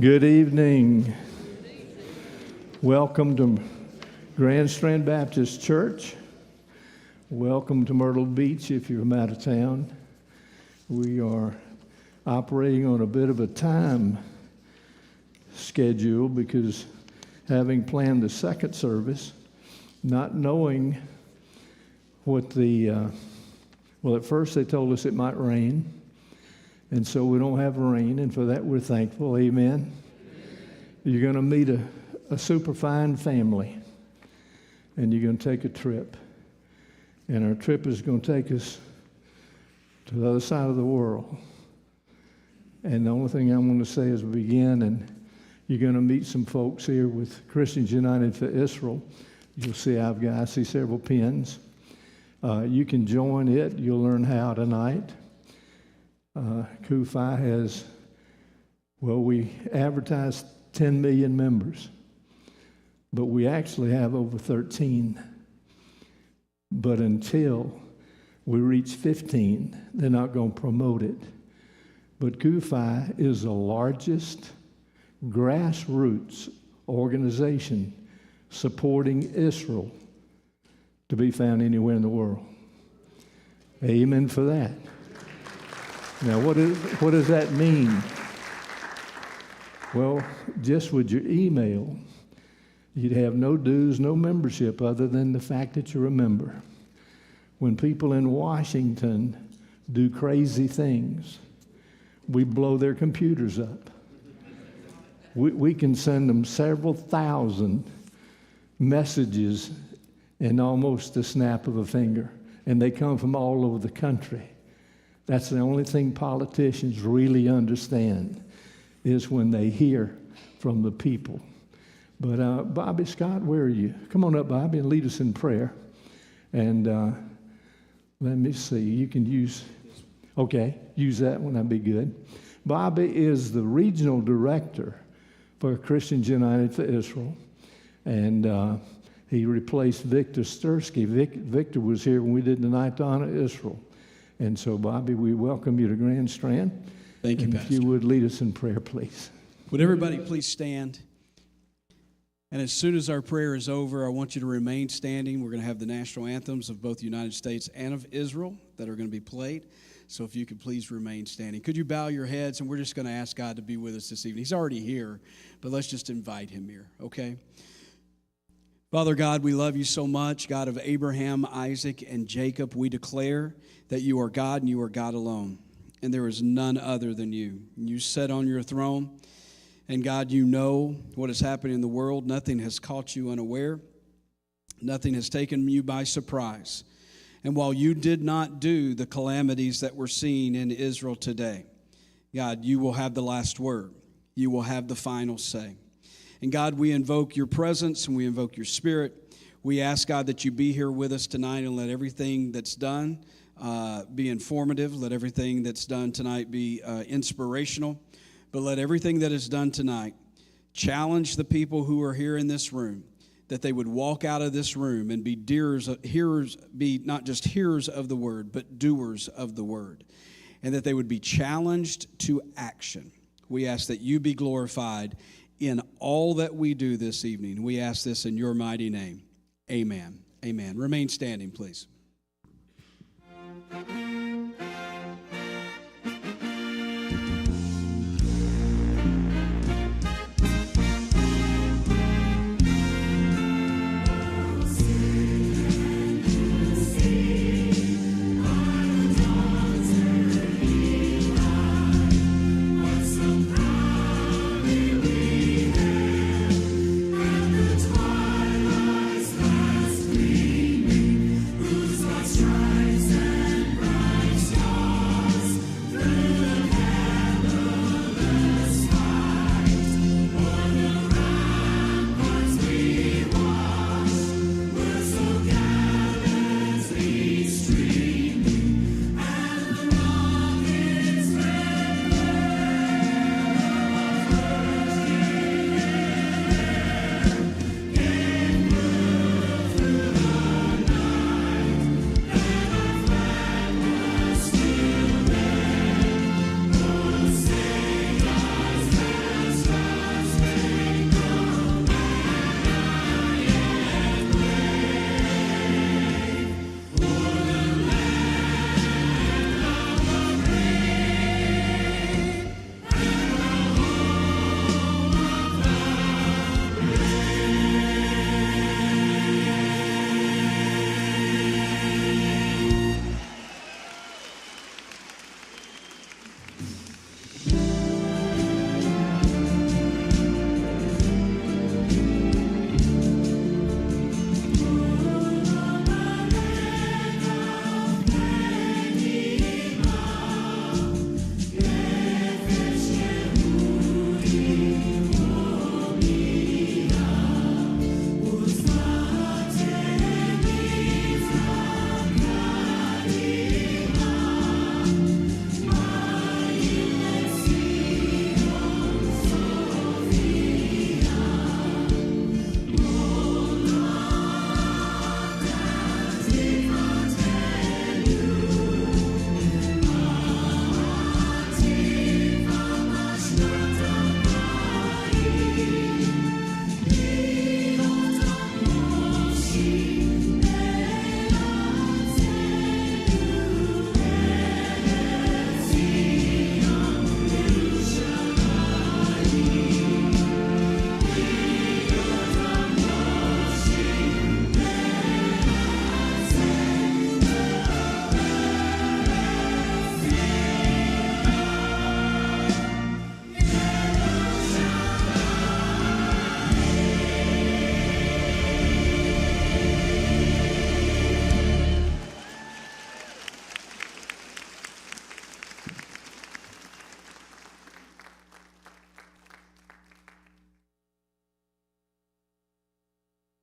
Good evening. Welcome to Grand Strand Baptist Church. Welcome to Myrtle Beach if you're from out of town. We are operating on a bit of a time schedule because having planned the second service, not knowing what at first they told us it might rain. And so we don't have rain, and for that we're thankful. Amen. You're going to meet a super fine family, and you're going to take a trip. And our trip is going to take us to the other side of the world. And the only thing I want to say is begin, and you're going to meet some folks here with Christians United for Israel. You'll see I see several pins. You can join it. You'll learn how tonight. CUFI has, we advertise 10 million members, but we actually have over 13. But until we reach 15, they're not going to promote it. But CUFI is the largest grassroots organization supporting Israel to be found anywhere in the world. Amen for that. Now, what does that mean? Well, just with your email, you'd have no dues, no membership other than the fact that you're a member. When people in Washington do crazy things, we blow their computers up. We can send them several thousand messages in almost the snap of a finger, and they come from all over the country. That's the only thing politicians really understand is when they hear from the people. But Bobby Scott, where are you? Come on up, Bobby, and lead us in prayer. And let me see. You can use that one. That'd be good. Bobby is the regional director for Christians United for Israel. And he replaced Victor Stursky. Victor was here when we did the Night to Honor Israel. And so, Bobby, we welcome you to Grand Strand. Thank you, and Pastor. If you would lead us in prayer, please. Would everybody please stand? And as soon as our prayer is over, I want you to remain standing. We're going to have the national anthems of both the United States and of Israel that are going to be played. So if you could please remain standing. Could you bow your heads? And we're just going to ask God to be with us this evening. He's already here, but let's just invite him here, okay? Father God, we love you so much. God of Abraham, Isaac, and Jacob, we declare that you are God and you are God alone. And there is none other than you. You sit on your throne. And God, you know what is happening in the world. Nothing has caught you unaware. Nothing has taken you by surprise. And while you did not do the calamities that we're seeing in Israel today, God, you will have the last word. You will have the final say. And God, we invoke your presence and we invoke your spirit. We ask, God, that you be here with us tonight and let everything that's done be informative. Let everything that's done tonight be inspirational. But let everything that is done tonight challenge the people who are here in this room, that they would walk out of this room and be be not just hearers of the word, but doers of the word, and that they would be challenged to action. We ask that you be glorified in all that we do this evening. We ask this in your mighty name. Amen. Amen. Remain standing, please. Whose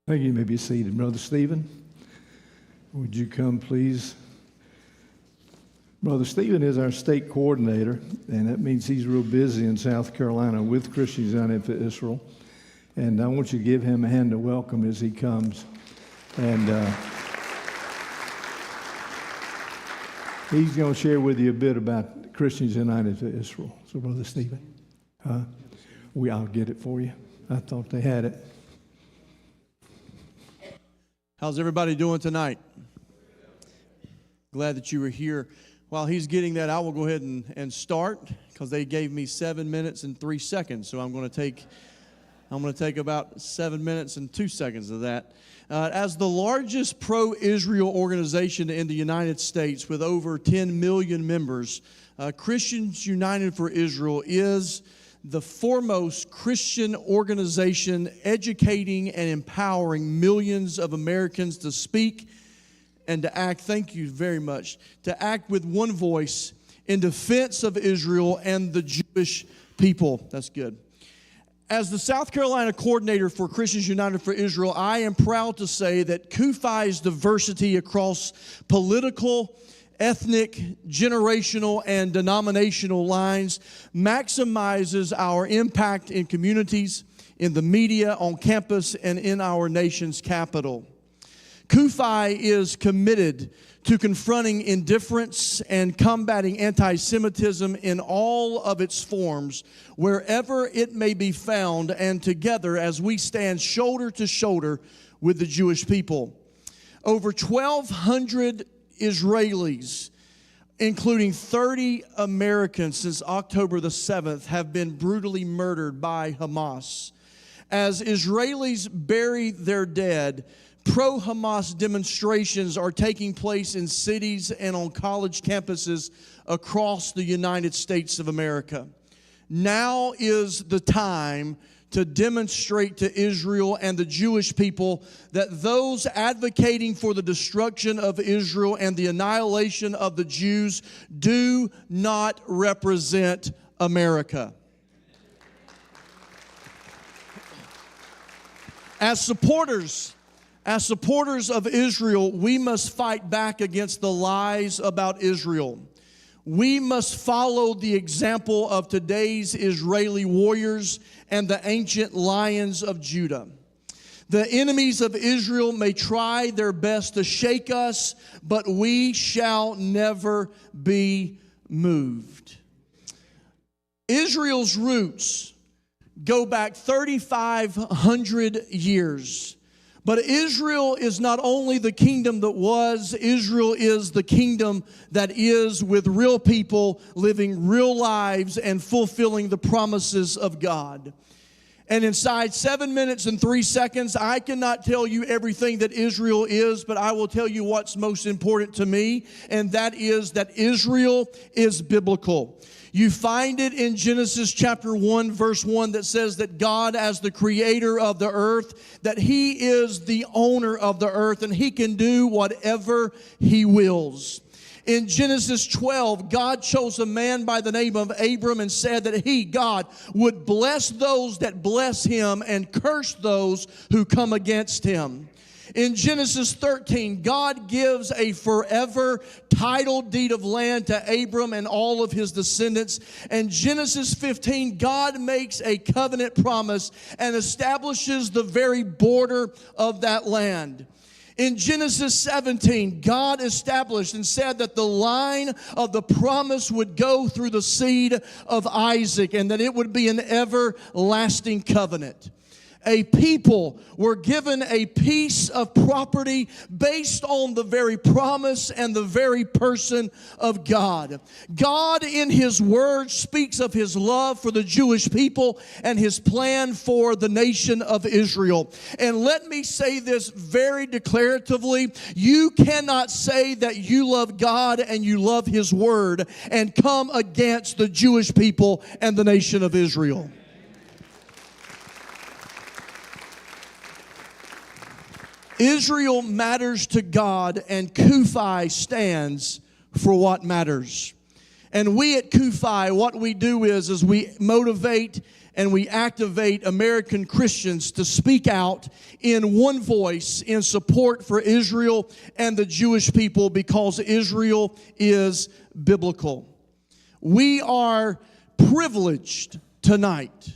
Thank you. You may be seated. Brother Stephen, would you come, please? Brother Stephen is our state coordinator, and that means he's real busy in South Carolina with Christians United for Israel. And I want you to give him a hand of welcome as he comes. And he's going to share with you a bit about Christians United for Israel. So, Brother Stephen, I'll get it for you. I thought they had it. How's everybody doing tonight? Glad that you were here. While he's getting that, I will go ahead and start, because they gave me 7 minutes and 3 seconds. So I'm going to take about 7 minutes and 2 seconds of that. As the largest pro-Israel organization in the United States with over 10 million members, Christians United for Israel is the foremost Christian organization educating and empowering millions of Americans to speak and to act, thank you very much, to act with one voice in defense of Israel and the Jewish people. That's good. As the South Carolina coordinator for Christians United for Israel, I am proud to say that CUFI's diversity across political, ethnic, generational, and denominational lines maximizes our impact in communities, in the media, on campus, and in our nation's capital. CUFI is committed to confronting indifference and combating anti-Semitism in all of its forms, wherever it may be found, and together as we stand shoulder to shoulder with the Jewish people. Over 1,200 Israelis, including 30 Americans since October the 7th, have been brutally murdered by Hamas. As Israelis bury their dead, pro-Hamas demonstrations are taking place in cities and on college campuses across the United States of America. Now is the time to demonstrate to Israel and the Jewish people that those advocating for the destruction of Israel and the annihilation of the Jews do not represent America. As supporters of Israel, we must fight back against the lies about Israel. We must follow the example of today's Israeli warriors and the ancient lions of Judah. The enemies of Israel may try their best to shake us, but we shall never be moved. Israel's roots go back 3,500 years. But Israel is not only the kingdom that was, Israel is the kingdom that is, with real people living real lives and fulfilling the promises of God. And inside 7 minutes and 3 seconds, I cannot tell you everything that Israel is, but I will tell you what's most important to me, and that is that Israel is biblical. You find it in Genesis chapter 1, verse 1, that says that God, as the creator of the earth, that He is the owner of the earth and He can do whatever He wills. In Genesis 12, God chose a man by the name of Abram and said that He, God, would bless those that bless Him and curse those who come against Him. In Genesis 13, God gives a forever title deed of land to Abram and all of his descendants. And Genesis 15, God makes a covenant promise and establishes the very border of that land. In Genesis 17, God established and said that the line of the promise would go through the seed of Isaac and that it would be an everlasting covenant. A people were given a piece of property based on the very promise and the very person of God. God in His Word speaks of His love for the Jewish people and His plan for the nation of Israel. And let me say this very declaratively. You cannot say that you love God and you love His Word and come against the Jewish people and the nation of Israel. Israel matters to God, and CUFI stands for what matters. And we at CUFI, what we do is we motivate and we activate American Christians to speak out in one voice in support for Israel and the Jewish people, because Israel is biblical. We are privileged tonight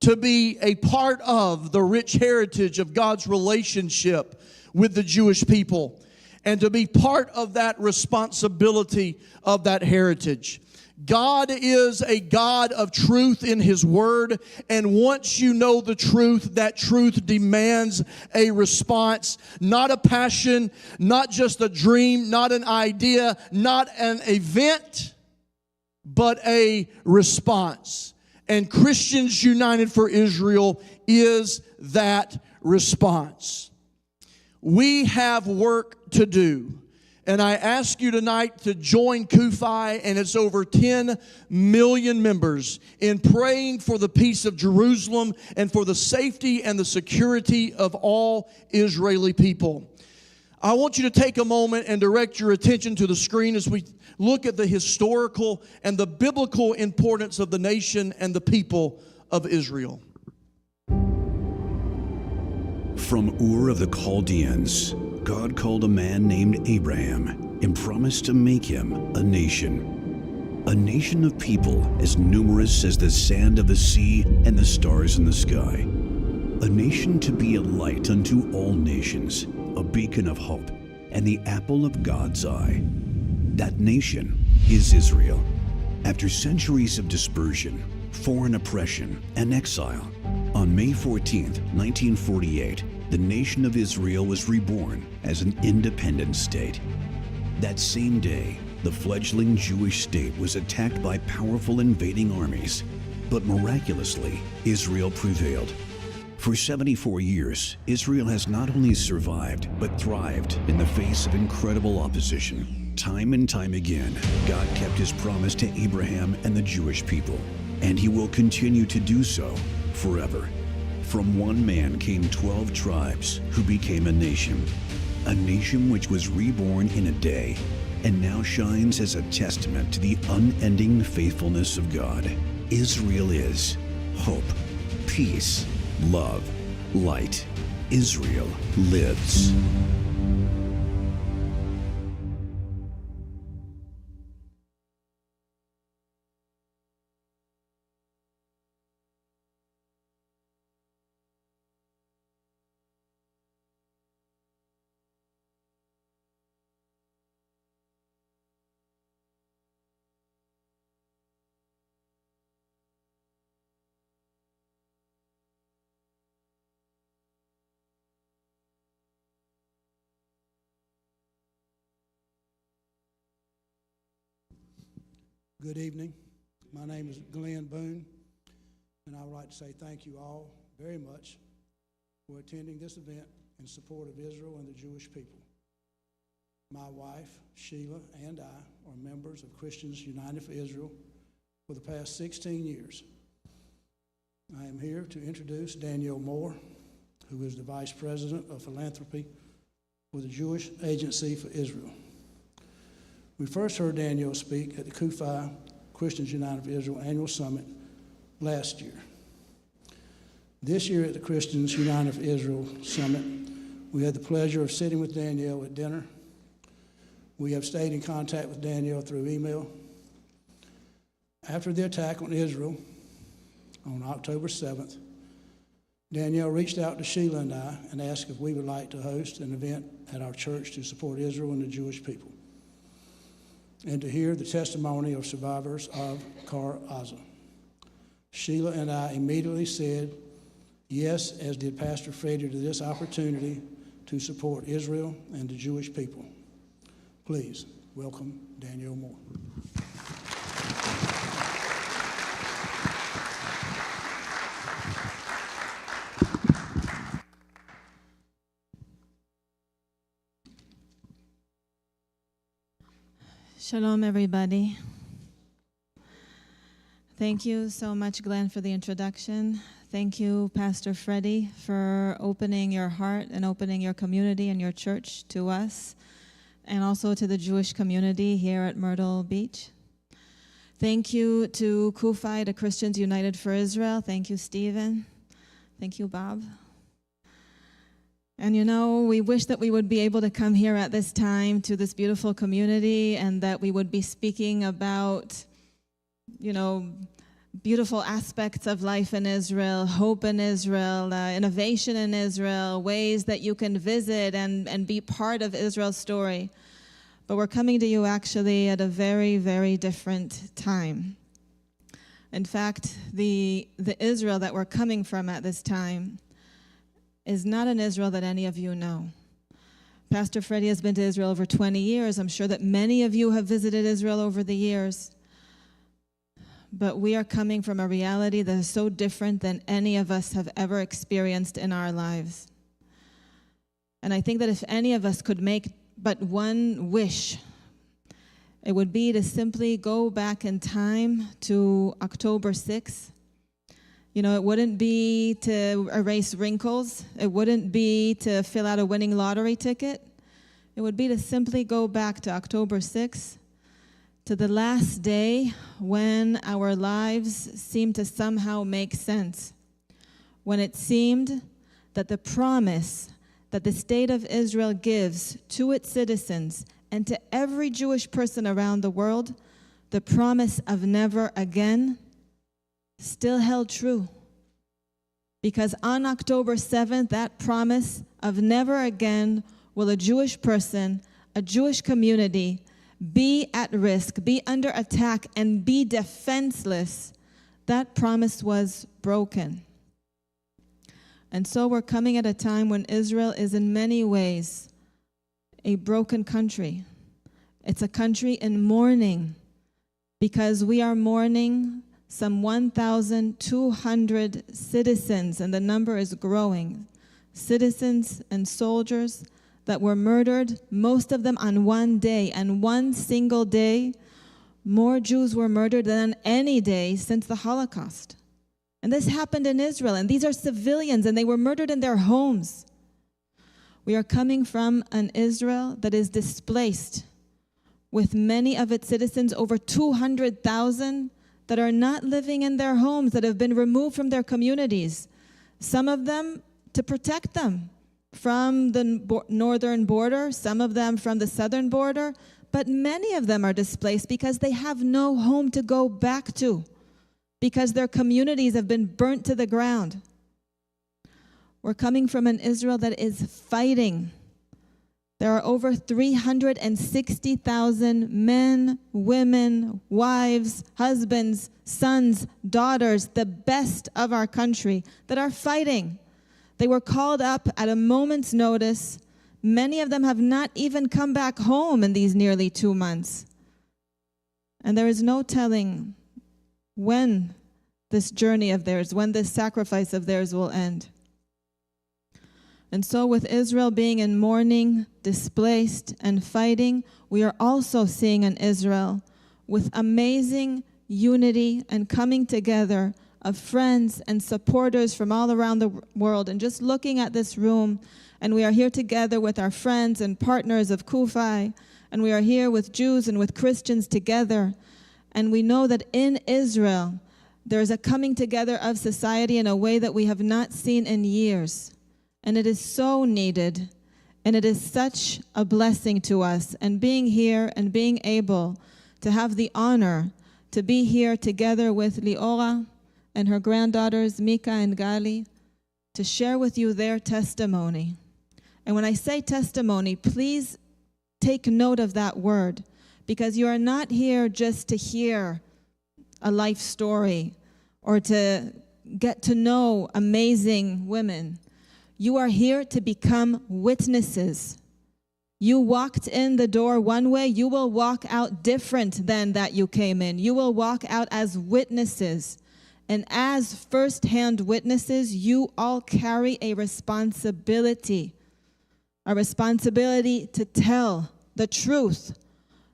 to be a part of the rich heritage of God's relationship with the Jewish people, and to be part of that responsibility of that heritage. God is a God of truth in His Word, and once you know the truth, that truth demands a response, not a passion, not just a dream, not an idea, not an event, but a response. And Christians United for Israel is that response. We have work to do. And I ask you tonight to join CUFI and its over 10 million members in praying for the peace of Jerusalem and for the safety and the security of all Israeli people. I want you to take a moment and direct your attention to the screen as we look at the historical and the biblical importance of the nation and the people of Israel. From Ur of the Chaldeans, God called a man named Abraham and promised to make him a nation of people as numerous as the sand of the sea and the stars in the sky, a nation to be a light unto all nations, a beacon of hope, and the apple of God's eye. That nation is Israel. After centuries of dispersion, foreign oppression, and exile, on May 14, 1948, the nation of Israel was reborn as an independent state. That same day, the fledgling Jewish state was attacked by powerful invading armies, but miraculously, Israel prevailed. For 74 years, Israel has not only survived, but thrived in the face of incredible opposition. Time and time again, God kept His promise to Abraham and the Jewish people, and He will continue to do so forever. From one man came 12 tribes who became a nation which was reborn in a day, and now shines as a testament to the unending faithfulness of God. Israel is hope, peace, love, light. Israel lives. Good evening. My name is Glenn Boone, and I would like to say thank you all very much for attending this event in support of Israel and the Jewish people. My wife, Sheila, and I are members of Christians United for Israel for the past 16 years. I am here to introduce Danielle Moore, who is the Vice President of Philanthropy for the Jewish Agency for Israel. We first heard Danielle speak at the CUFI Christians United for Israel Annual Summit last year. This year at the Christians United for Israel Summit, we had the pleasure of sitting with Danielle at dinner. We have stayed in contact with Danielle through email. After the attack on Israel on October 7th, Danielle reached out to Sheila and I and asked if we would like to host an event at our church to support Israel and the Jewish people, and to hear the testimony of survivors of Kfar Aza. Sheila and I immediately said yes, as did Pastor Freddie, to this opportunity to support Israel and the Jewish people. Please welcome Danielle Moore. Shalom, everybody. Thank you so much, Glenn, for the introduction. Thank you, Pastor Freddie, for opening your heart and opening your community and your church to us, and also to the Jewish community here at Myrtle Beach. Thank you to CUFI, to Christians United for Israel. Thank you, Stephen. Thank you, Bob. And we wish that we would be able to come here at this time to this beautiful community and that we would be speaking about, beautiful aspects of life in Israel, hope in Israel, innovation in Israel, ways that you can visit and be part of Israel's story. But we're coming to you actually at a very, very different time. In fact, the Israel that we're coming from at this time is not an Israel that any of you know. Pastor Freddie has been to Israel over 20 years. I'm sure that many of you have visited Israel over the years. But we are coming from a reality that is so different than any of us have ever experienced in our lives. And I think that if any of us could make but one wish, it would be to simply go back in time to October 6th. It wouldn't be to erase wrinkles. It wouldn't be to fill out a winning lottery ticket. It would be to simply go back to October 6th, to the last day when our lives seemed to somehow make sense, when it seemed that the promise that the state of Israel gives to its citizens and to every Jewish person around the world, the promise of never again, still held true. Because on October 7th, that promise of never again will a Jewish person, a Jewish community, be at risk, be under attack, and be defenseless, that promise was broken. And so we're coming at a time when Israel is in many ways a broken country. It's a country in mourning because we are mourning some 1,200 citizens, and the number is growing, citizens and soldiers that were murdered, most of them on one day. And one single day, more Jews were murdered than on any day since the Holocaust. And this happened in Israel, and these are civilians, and they were murdered in their homes. We are coming from an Israel that is displaced, with many of its citizens, over 200,000, that are not living in their homes, that have been removed from their communities. Some of them to protect them from the northern border, some of them from the southern border, but many of them are displaced because they have no home to go back to, because their communities have been burnt to the ground. We're coming from an Israel that is fighting. There are over 360,000 men, women, wives, husbands, sons, daughters, the best of our country, that are fighting. They were called up at a moment's notice. Many of them have not even come back home in these nearly 2 months. And there is no telling when this journey of theirs, when this sacrifice of theirs will end. And so with Israel being in mourning, displaced, and fighting, we are also seeing an Israel with amazing unity and coming together of friends and supporters from all around the world. And just looking at this room, and we are here together with our friends and partners of CUFI, and we are here with Jews and with Christians together. And we know that in Israel, there is a coming together of society in a way that we have not seen in years. And it is so needed, and it is such a blessing to us. And being here and being able to have the honor to be here together with Liora and her granddaughters, Mika and Gali, to share with you their testimony. And when I say testimony, please take note of that word, because you are not here just to hear a life story or to get to know amazing women. You are here to become witnesses. You walked in the door one way, you will walk out different than that you came in. You will walk out as witnesses. And as first-hand witnesses, you all carry a responsibility to tell the truth,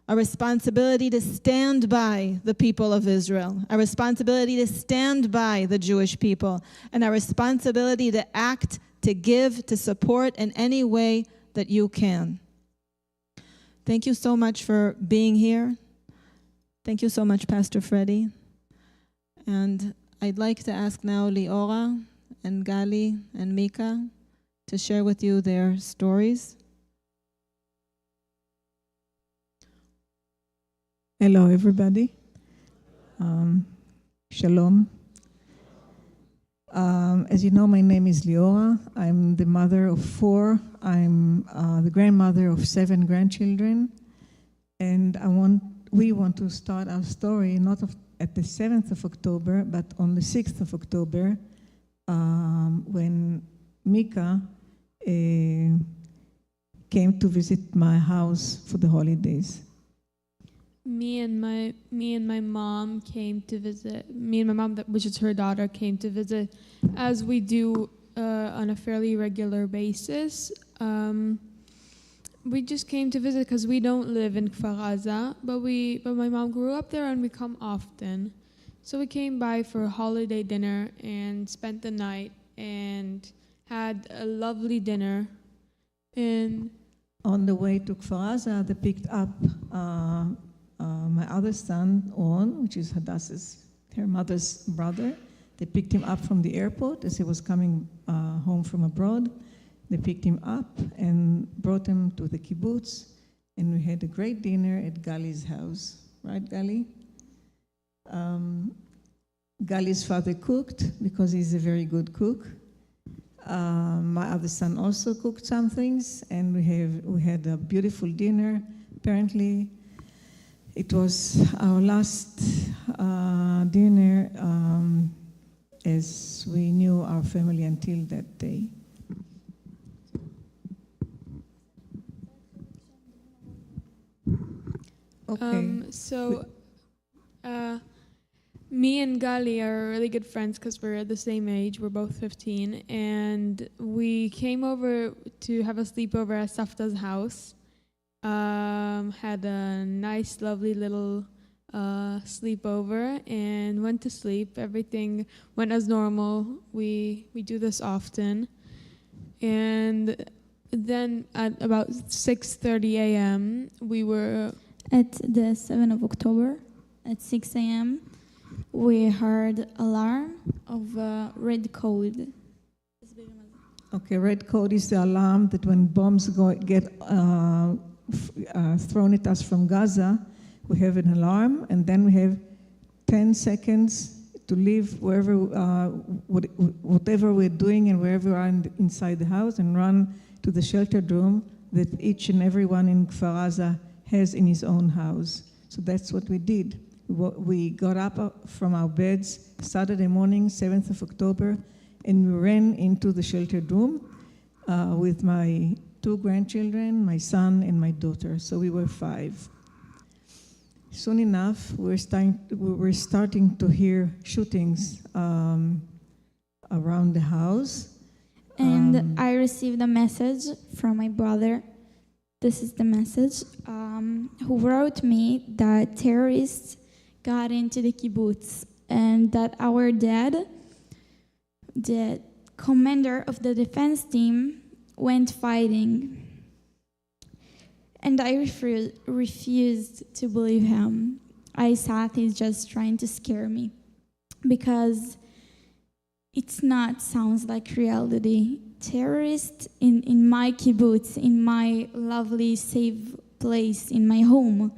a responsibility to stand by the people of Israel, a responsibility to stand by the Jewish people, and a responsibility to act, to give, to support in any way that you can. Thank you so much for being here. Thank you so much, Pastor Freddie. And I'd like to ask now Leora and Gali and Mika to share with you their stories. Hello, everybody. Shalom. As you know, my name is Leora. I'm the mother of 4. I'm the grandmother of 7 grandchildren. And we want to start our story not at the 7th of October, but on the 6th of October, when Mika came to visit my house for the holidays. Me and my mom came to visit. Me and my mom, which is her daughter, came to visit, as we do on a fairly regular basis. We just came to visit because we don't live in Kfar Aza, but my mom grew up there and we come often. So we came by for a holiday dinner and spent the night and had a lovely dinner. And on the way to Kfar Aza, they picked up my other son, On, which is her mother's brother. They picked him up from the airport as he was coming home from abroad. They picked him up and brought him to the kibbutz, and we had a great dinner at Gali's house. Right, Gali? Gali's father cooked because he's a very good cook. My other son also cooked some things, and we had a beautiful dinner. Apparently, it was our last dinner as we knew our family until that day. Okay. Me and Gali are really good friends because we're the same age. We're both 15, and we came over to have a sleepover at Safta's house. Had a nice, lovely little sleepover and went to sleep. Everything went as normal. We do this often. And then at about 6:30 a.m., we were at the 7th of October at 6 a.m. We heard alarm of red code. Okay, red code is the alarm that when bombs get thrown at us from Gaza, we have an alarm, and then we have 10 seconds to leave wherever, whatever we're doing and wherever we are inside the house, and run to the sheltered room that each and every one in Kfar Aza has in his own house. So that's what we did. We got up from our beds Saturday morning, 7th of October, and we ran into the sheltered room with my 2 grandchildren, my son and my daughter. So we were 5. Soon enough, we were starting to hear shootings around the house. And I received a message from my brother. This is the message, who wrote me that terrorists got into the kibbutz and that our dad, the commander of the defense team, went fighting. And I refused to believe him. I thought he's just trying to scare me because it's not sounds like reality. Terrorists in my kibbutz, in my lovely safe place, in my home,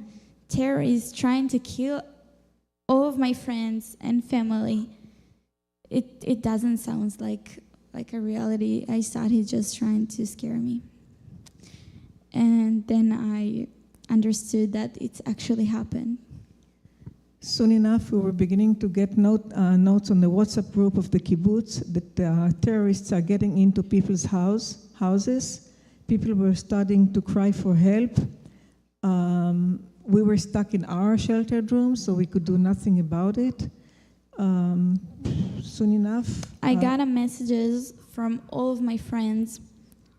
terrorists trying to kill all of my friends and family. It doesn't sound like a reality. I thought he's just trying to scare me. And then I understood that it's actually happened. Soon enough, we were beginning to get notes on the WhatsApp group of the kibbutz that terrorists are getting into people's houses. People were starting to cry for help. We were stuck in our sheltered room, so we could do nothing about it. Soon enough, I got messages from all of my friends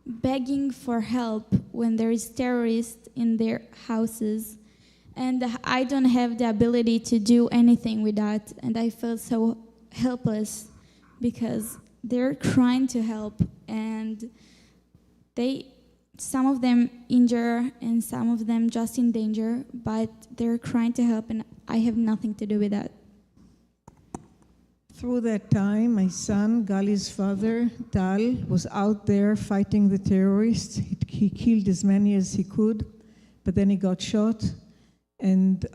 begging for help when there is terrorists in their houses. And I don't have the ability to do anything with that. And I felt so helpless because they're trying to help and they some of them injured and some of them just in danger, but they're trying to help, and I have nothing to do with that. Through that time, my son, Gali's father, Tal, was out there fighting the terrorists. He killed as many as he could, but then he got shot. And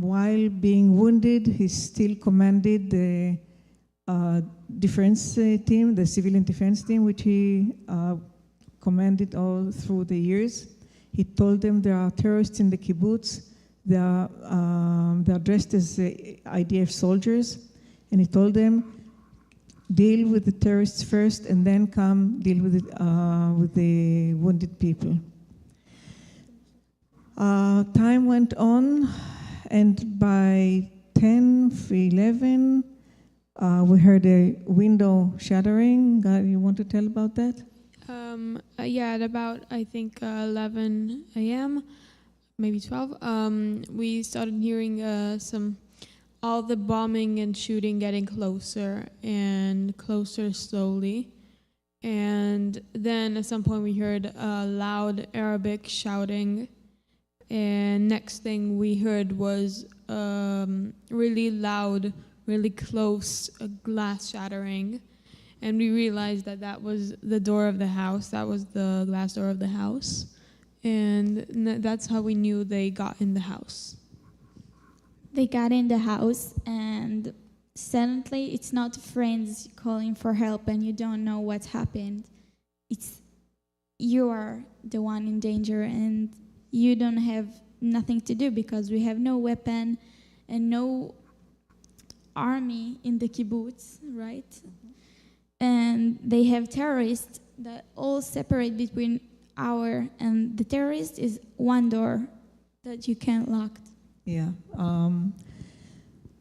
while being wounded, he still commanded the defense team, the civilian defense team, which he commanded all through the years. He told them there are terrorists in the kibbutz. They are dressed as IDF soldiers. And he told them, deal with the terrorists first and then come deal with the wounded people. Time went on, and by 10:11, we heard a window shattering. God, you want to tell about that? Yeah, at about, I think, 11 a.m., maybe 12, we started hearing all the bombing and shooting getting closer and closer slowly. And then at some point we heard loud Arabic shouting. And next thing we heard was really loud, really close glass shattering. And we realized that that was the door of the house. That was the glass door of the house. And that's how we knew they got in the house. They got in the house, and suddenly it's not friends calling for help and you don't know what's happened. It's you are the one in danger, and you don't have nothing to do because we have no weapon and no army in the kibbutz, right? Mm-hmm. And they have terrorists that all separate between our and the terrorist is one door that you can't lock. Yeah.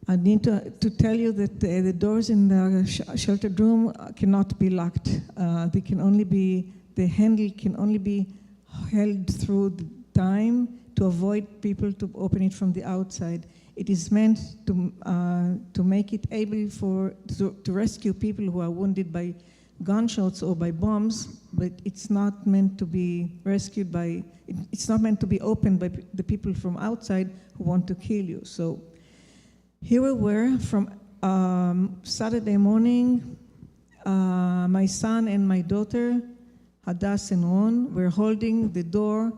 I need to tell you that the doors in the sheltered room cannot be locked. The handle can only be held through the time to avoid people to open it from the outside. It is meant to make it able to rescue people who are wounded by gunshots or by bombs, but it's not meant to be rescued by, it's not meant to be opened by the people from outside who want to kill you. So here we were from Saturday morning. My son and my daughter, Hadass and Ron, were holding the door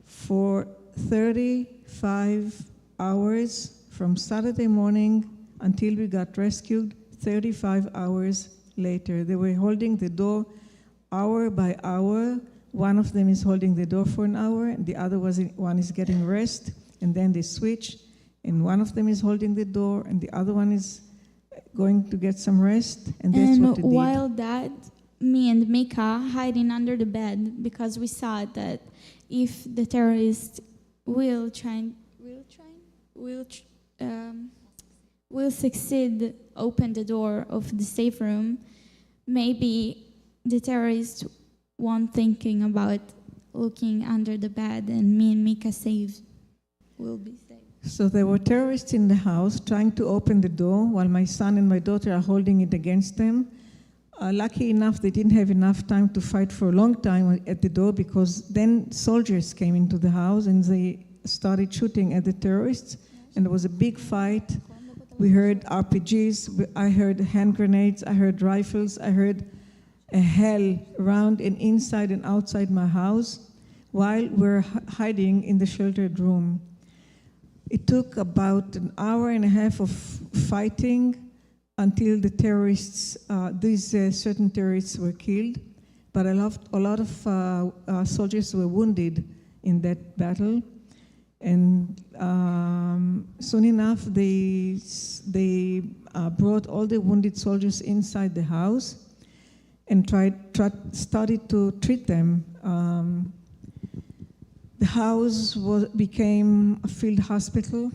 for 35 hours from Saturday morning until we got rescued. 35 hours later, they were holding the door hour by hour. One of them is holding the door for an hour, and the other one is getting rest, and then they switch, and one of them is holding the door, and the other one is going to get some rest, and that's what they did. And while that, me and Mika hiding under the bed because we saw that if the terrorists will succeed open the door of the safe room, maybe the terrorists won't thinking about looking under the bed, and me and Mika will be safe. So there were terrorists in the house trying to open the door while my son and my daughter are holding it against them. Lucky enough, they didn't have enough time to fight for a long time at the door, because then soldiers came into the house and they started shooting at the terrorists, and there was a big fight. We heard RPGs, I heard hand grenades, I heard rifles, I heard a hell around and inside and outside my house while we're hiding in the sheltered room. It took about an hour and a half of fighting until the terrorists, these certain terrorists were killed, but a lot of soldiers were wounded in that battle. And soon enough, they brought all the wounded soldiers inside the house and started to treat them. The house became a field hospital,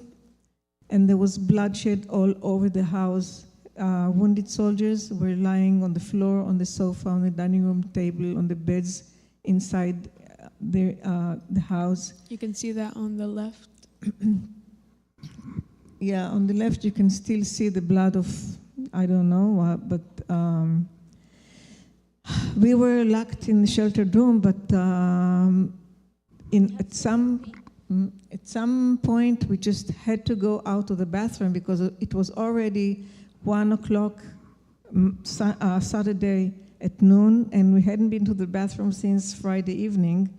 and there was bloodshed all over the house. Wounded soldiers were lying on the floor, on the sofa, on the dining room table, on the beds inside the house. You can see that on the left. Yeah, on the left you can still see the blood of, I don't know, but We were locked in the sheltered room, but at some point we just had to go out to the bathroom because it was already 1 o'clock Saturday at noon, and we hadn't been to the bathroom since Friday evening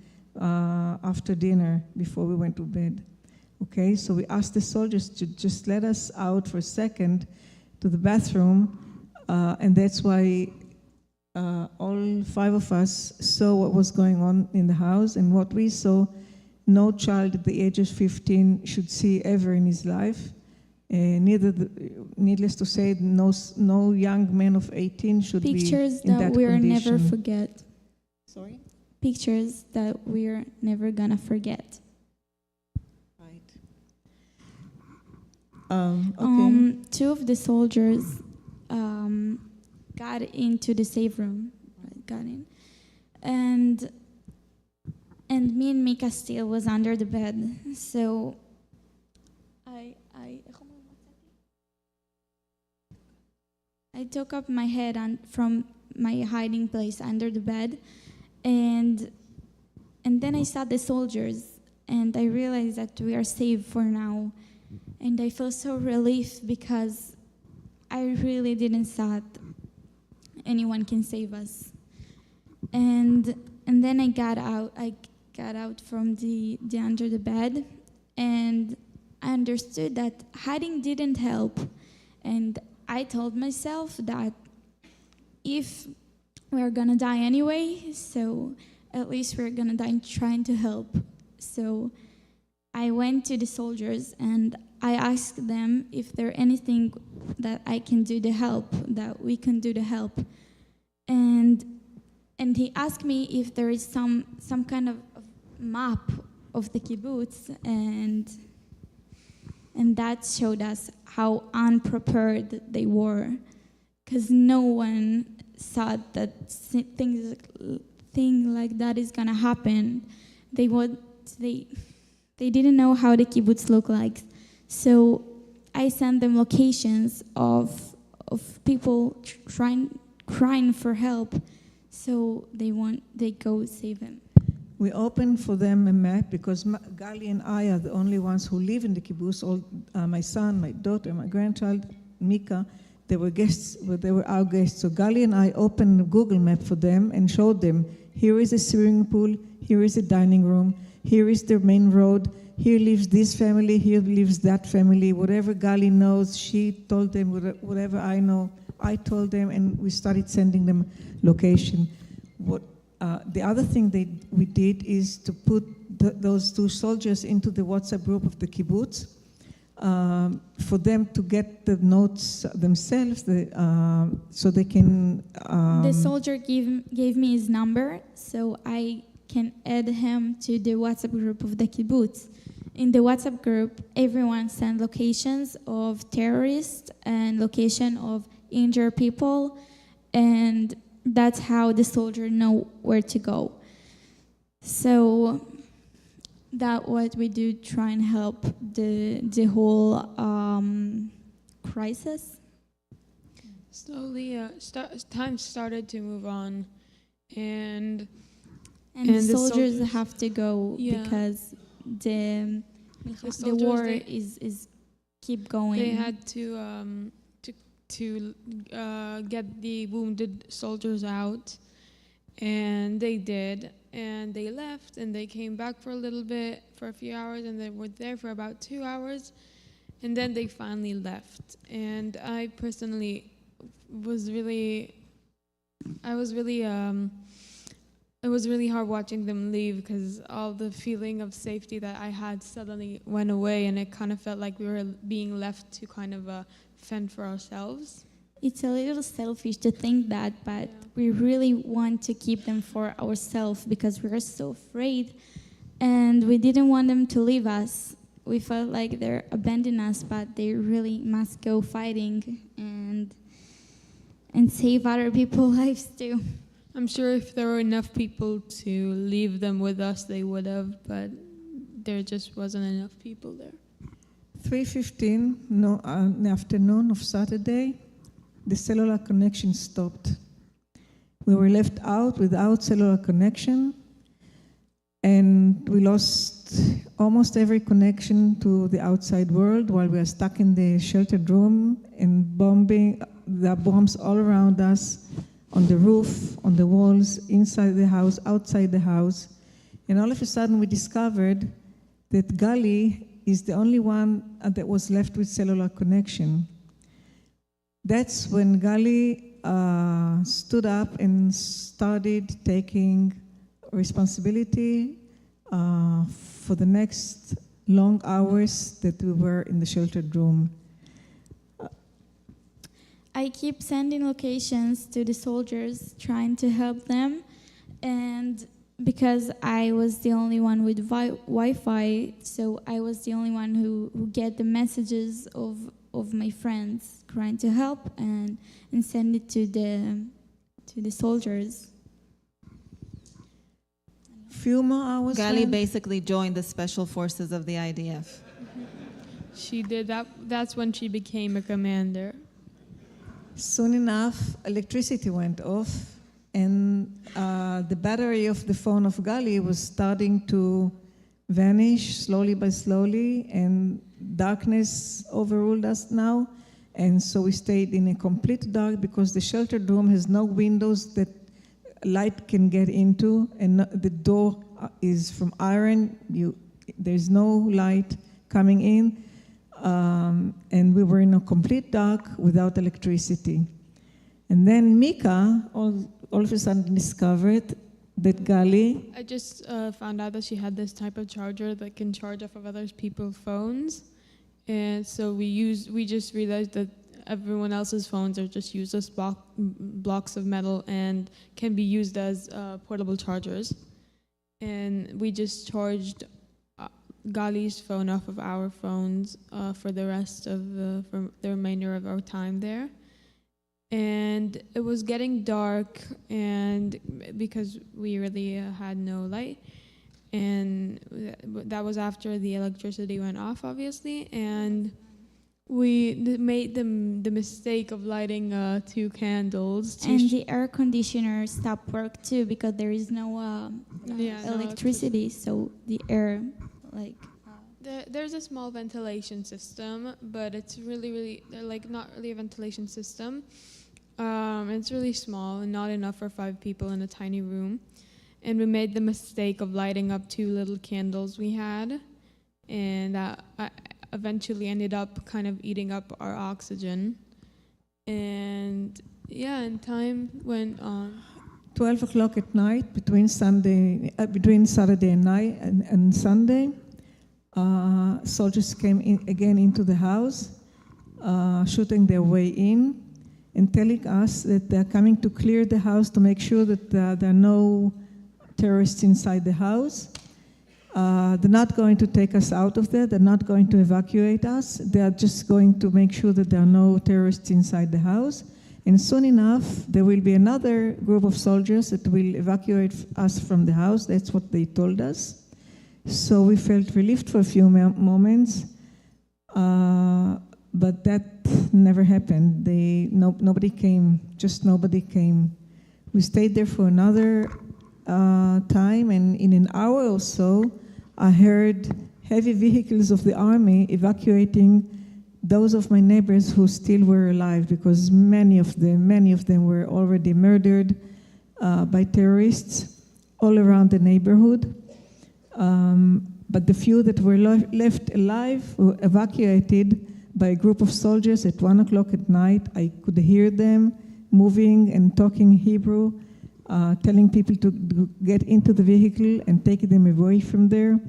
after dinner before we went to bed. Okay, so we asked the soldiers to just let us out for a second to the bathroom, and that's why all 5 of us saw what was going on in the house, and what we saw, no child at the age of 15 should see ever in his life. Needless to say, no young man of 18 should Pictures be in that that we'll condition. never forget. Sorry? Pictures that we're never gonna forget. Right. Okay. Two of the soldiers got into the safe room, got in, and me and Mika still was under the bed. So I took up my head from my hiding place under the bed, and then I saw the soldiers, and I realized that we are safe for now. And I feel so relieved because I really didn't thought anyone can save us. And then I got out from the under the bed, and I understood that hiding didn't help. And I told myself that if we're gonna die anyway, so at least we're gonna die trying to help. So I went to the soldiers and I asked them if there's anything that I can do to help, that we can do to help. And he asked me if there is some kind of map of the kibbutz, and that showed us how unprepared they were, because no one thought that thing like that is gonna happen. They didn't know how the kibbutz looked like. So I sent them locations of people crying for help, so they go save him. We opened for them a map because Gali and I are the only ones who live in the kibbutz. My son, my daughter, my grandchild, Mika, they were guests, they were our guests. So Gali and I opened a Google map for them and showed them, here is a swimming pool, here is a dining room, here is the main road, here lives this family, here lives that family. Whatever Gali knows, she told them. Whatever I know, I told them, and we started sending them location. The other thing we did is to put those two soldiers into the WhatsApp group of the kibbutz for them to get the notes themselves, so they can... the soldier gave me his number, so I can add him to the WhatsApp group of the kibbutz. In the WhatsApp group, everyone sent locations of terrorists and location of injured people, and that's how the soldier know where to go. So that's what we do, try and help the whole crisis. Slowly, time started to move on, and the soldiers have to go, yeah, because the war is keep going. They had to get the wounded soldiers out, and they did, and they left, and they came back for a little bit, for a few hours, and they were there for about 2 hours, and then they finally left. And I personally it was really hard watching them leave, because all the feeling of safety that I had suddenly went away, and it kind of felt like we were being left to kind of fend for ourselves. It's a little selfish to think that, but we really want to keep them for ourselves because we're so afraid, and we didn't want them to leave us. We felt like they're abandoning us, but they really must go fighting and save other people's lives too. I'm sure if there were enough people to leave them with us, they would have, but there just wasn't enough people there. 3:15 in the afternoon of Saturday, the cellular connection stopped. We were left out without cellular connection, and we lost almost every connection to the outside world while we were stuck in the sheltered room and the bombs all around us, on the roof, on the walls, inside the house, outside the house. And all of a sudden we discovered that Gali is the only one that was left with cellular connection. That's when Gali stood up and started taking responsibility for the next long hours that we were in the sheltered room. I keep sending locations to the soldiers, trying to help them, and because I was the only one with Wi-Fi, so I was the only one who get the messages of my friends trying to help and send it to the soldiers. Few more hours. Gali basically joined the special forces of the IDF. She did that. That's when she became a commander. Soon enough, electricity went off, and the battery of the phone of Gali was starting to vanish slowly by slowly, and darkness overruled us now. And so we stayed in a complete dark because the sheltered room has no windows that light can get into, and the door is from iron. There's no light coming in. And we were in a complete dark without electricity. And then Mika all of a sudden discovered that Gali... I just found out that she had this type of charger that can charge off of other people's phones. And so we just realized that everyone else's phones are just used as blocks of metal and can be used as portable chargers. And we just charged Gali's phone off of our phones for the rest of for the remainder of our time there. And it was getting dark, and because we really had no light, and that was after the electricity went off, obviously, and we made the mistake of lighting 2 candles. And the air conditioner stopped work too because there is no electricity, so the air there's a small ventilation system, but it's really like not really a ventilation system. It's really small and not enough for 5 people in a tiny room. And we made the mistake of lighting up 2 little candles we had, and that eventually ended up kind of eating up our oxygen. And and time went on. 12 o'clock at night, between Saturday night and Sunday, soldiers came in again into the house, shooting their way in and telling us that they're coming to clear the house to make sure that there are no terrorists inside the house. They're not going to take us out of there. They're not going to evacuate us. They're just going to make sure that there are no terrorists inside the house. And soon enough, there will be another group of soldiers that will evacuate us from the house. That's what they told us. So we felt relieved for a few moments, but that never happened. Nobody came, just nobody came. We stayed there for another time, and in an hour or so, I heard heavy vehicles of the army evacuating those of my neighbors who still were alive, because many of them were already murdered by terrorists all around the neighborhood. But the few that were left alive were evacuated by a group of soldiers at 1 o'clock at night. I could hear them moving and talking Hebrew, telling people to get into the vehicle and take them away from there.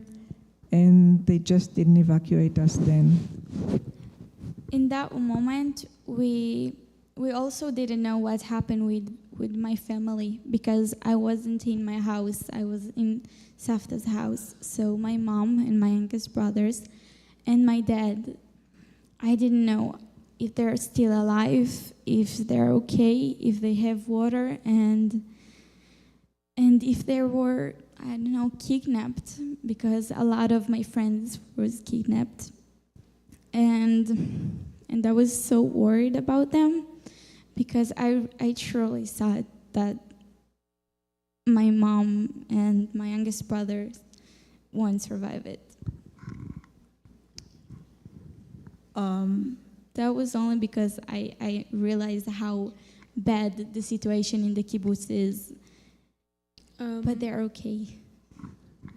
And they just didn't evacuate us then. In that moment, we also didn't know what happened with my family, because I wasn't in my house. I was in Safta's house. So my mom and my youngest brothers and my dad, I didn't know if they're still alive, if they're okay, if they have water, and if they were, I don't know, kidnapped, because a lot of my friends was kidnapped. And I was so worried about them, because I truly thought that my mom and my youngest brother won't survive it. That was only because I realized how bad the situation in the kibbutz is, but they're okay.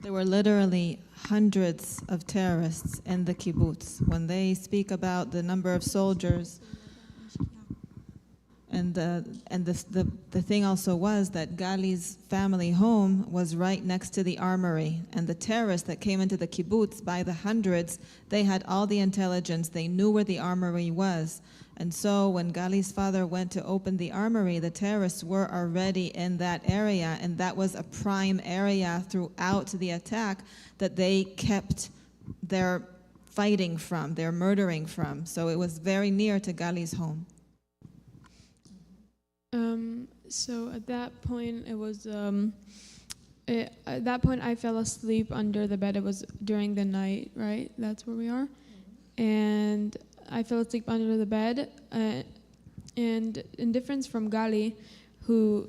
There were literally hundreds of terrorists in the kibbutz. When they speak about the number of soldiers, and the thing also was that Gali's family home was right next to the armory, and the terrorists that came into the kibbutz by the hundreds, they had all the intelligence. They knew where the armory was. And so when Gali's father went to open the armory, the terrorists were already in that area, and that was a prime area throughout the attack that they kept their fighting from, their murdering from. So it was very near to Gali's home. So at that point, it was. At that point, I fell asleep under the bed. It was during the night, right? That's where we are, and I fell asleep under the bed. And in difference from Gali, who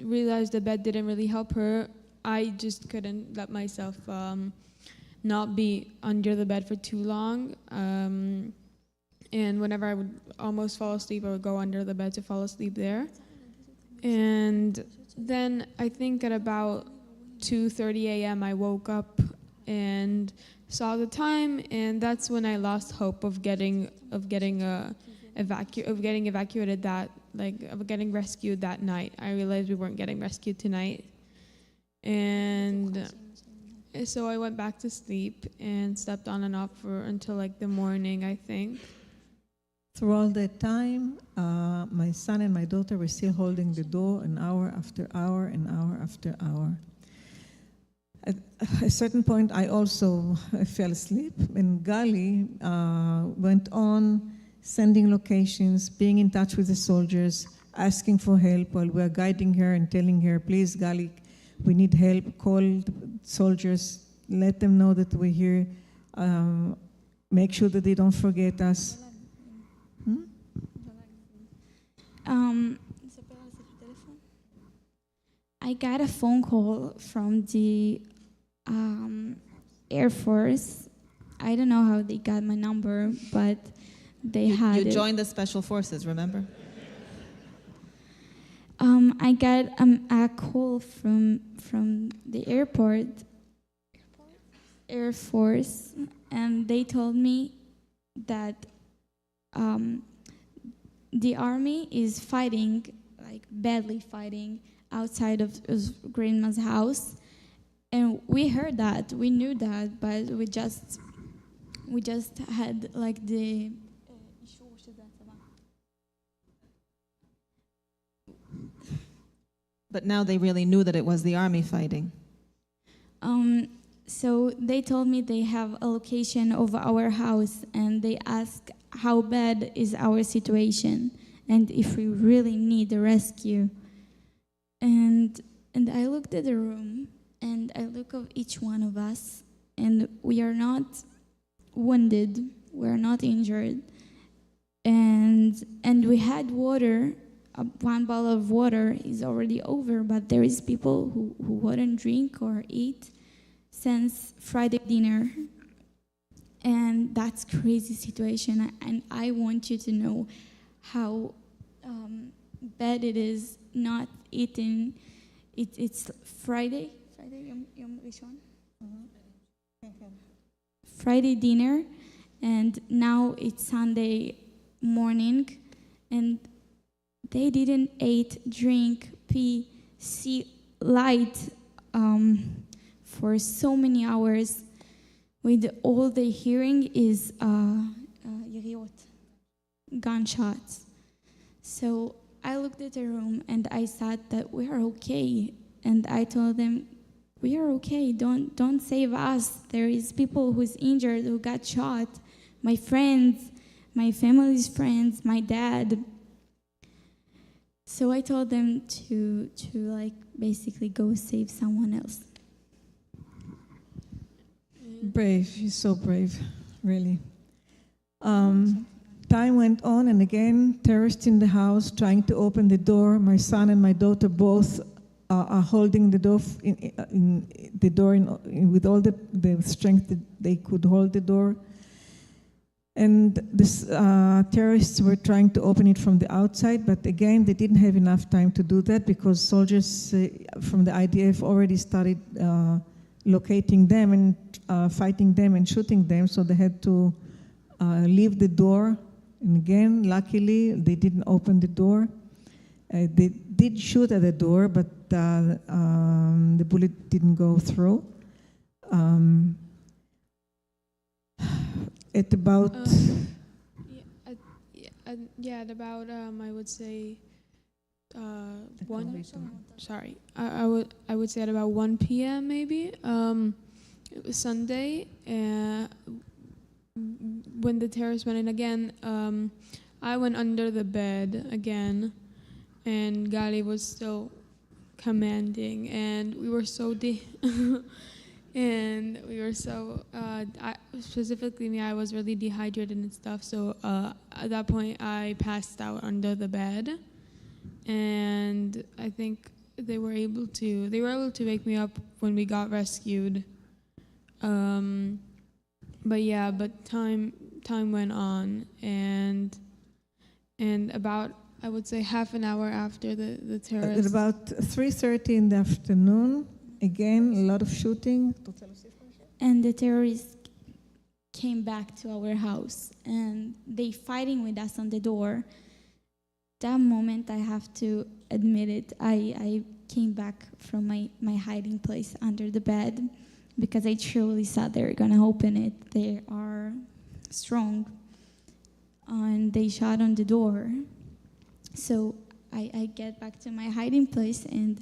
realized the bed didn't really help her, I just couldn't let myself not be under the bed for too long. And whenever I would almost fall asleep, I would go under the bed to fall asleep there. And then I think at about 2:30 a.m. I woke up and saw the time, and that's when I lost hope of getting evacuated of getting rescued that night. I realized we weren't getting rescued tonight, and so I went back to sleep and slept on and off until like the morning, I think. Through all that time, my son and my daughter were still holding the door an hour after hour and hour after hour. At a certain point, I also fell asleep, and Gali went on sending locations, being in touch with the soldiers, asking for help while we are guiding her and telling her, please, Gali, we need help, call the soldiers, let them know that we're here, make sure that they don't forget us. I got a phone call from the Air Force. I don't know how they got my number, but they had You it. joined the special forces, remember? I got a call from the airport, Air Force, and they told me that the army is fighting, like badly fighting, outside of grandma's house. And we heard that, we knew that, but we just had like the But now they really knew that it was the army fighting. So they told me they have a location of our house, and they asked how bad is our situation and if we really need a rescue. And I looked at the room, and I look at each one of us, and we are not wounded, we are not injured, and we had water. One bottle of water is already over, but there is people who wouldn't drink or eat since Friday dinner. And that's crazy situation, and I want you to know how bad it is not eating. It's Friday Yom Rishon? Friday dinner, and now it's Sunday morning, and they didn't eat, drink, pee, see light for so many hours. With all they hearing is gunshots. So I looked at the room and I said that we are okay. And I told them, we are okay, don't save us. There is people who's injured, who got shot. My friends, my family's friends, my dad. So I told them to like basically go save someone else. Brave, she's so brave, really. Time went on, and again, terrorists in the house trying to open the door. My son and my daughter both are holding the door with all the strength that they could hold the door. And these terrorists were trying to open it from the outside, but again, they didn't have enough time to do that because soldiers from the IDF already started locating them and fighting them and shooting them, so they had to leave the door. And again, luckily, they didn't open the door. They did shoot at the door, but the bullet didn't go through. At about at about I would say 1. Sorry, I would say at about 1 p.m. maybe. It was Sunday, when the terrorists went in again. I went under the bed again, and Gali was still commanding, and we were so and we were so, specifically me, I was really dehydrated and stuff, so at that point I passed out under the bed, and I think they were able to wake me up when we got rescued. But time went on, and about, I would say, half an hour after the terrorists. At about 3:30 in the afternoon, again, a lot of shooting. And the terrorists came back to our house, and they fighting with us on the door. That moment, I have to admit it, I came back from my hiding place under the bed because I truly thought they were gonna open it. They are strong, and they shot on the door. So I get back to my hiding place, and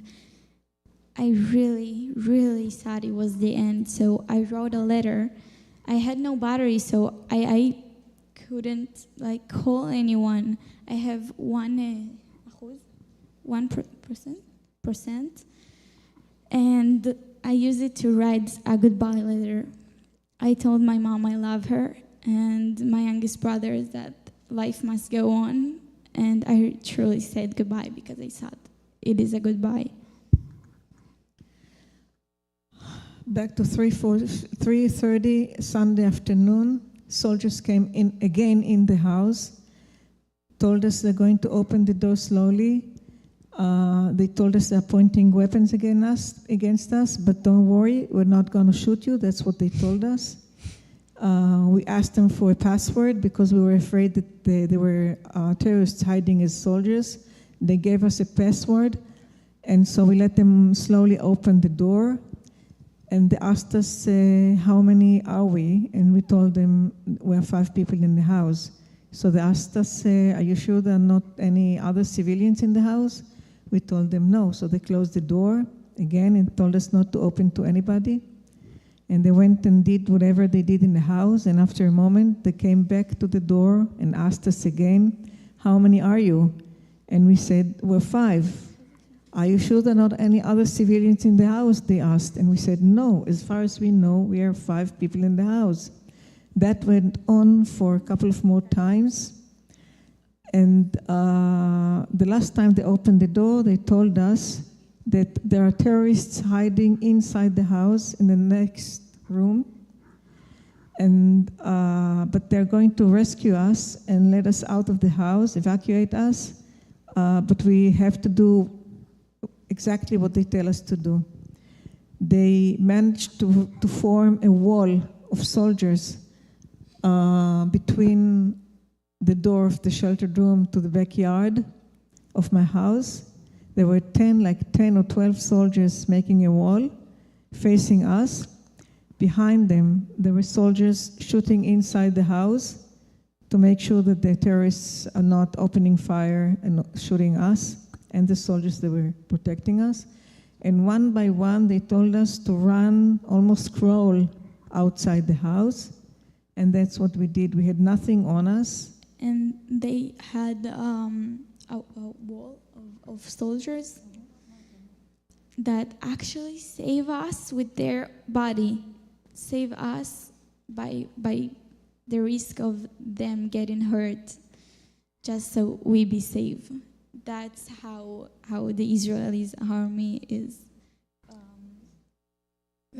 I really, really thought it was the end. So I wrote a letter. I had no battery, so I couldn't call anyone. I have 1%, and I used it to write a goodbye letter. I told my mom I love her, and my youngest brother that life must go on, and I truly said goodbye because I thought it is a goodbye. Back to 3:30 Sunday afternoon, soldiers came in again in the house, told us they're going to open the door slowly. They told us they're pointing weapons against us, but don't worry, we're not going to shoot you. That's what they told us. We asked them for a password because we were afraid that there were terrorists hiding as soldiers. They gave us a password, and so we let them slowly open the door. And they asked us, how many are we? And we told them we're 5 people in the house. So they asked us, are you sure there are not any other civilians in the house? We told them no. So they closed the door again and told us not to open to anybody. And they went and did whatever they did in the house. And after a moment, they came back to the door and asked us again, how many are you? And we said, we're 5. Are you sure there are not any other civilians in the house? They asked. And we said, no, as far as we know, we are 5 people in the house. That went on for a couple of more times. And the last time they opened the door, they told us that there are terrorists hiding inside the house in the next room. And but they're going to rescue us and let us out of the house, evacuate us. But we have to do exactly what they tell us to do. They managed to form a wall of soldiers between the door of the sheltered room to the backyard of my house. There were 10 or 12 soldiers making a wall facing us. Behind them, there were soldiers shooting inside the house to make sure that the terrorists are not opening fire and shooting us, and the soldiers that were protecting us. And one by one, they told us to run, almost crawl outside the house. And that's what we did. We had nothing on us. And they had a wall of soldiers that actually save us with their body, save us by the risk of them getting hurt, just so we be safe. that's how the Israelis army is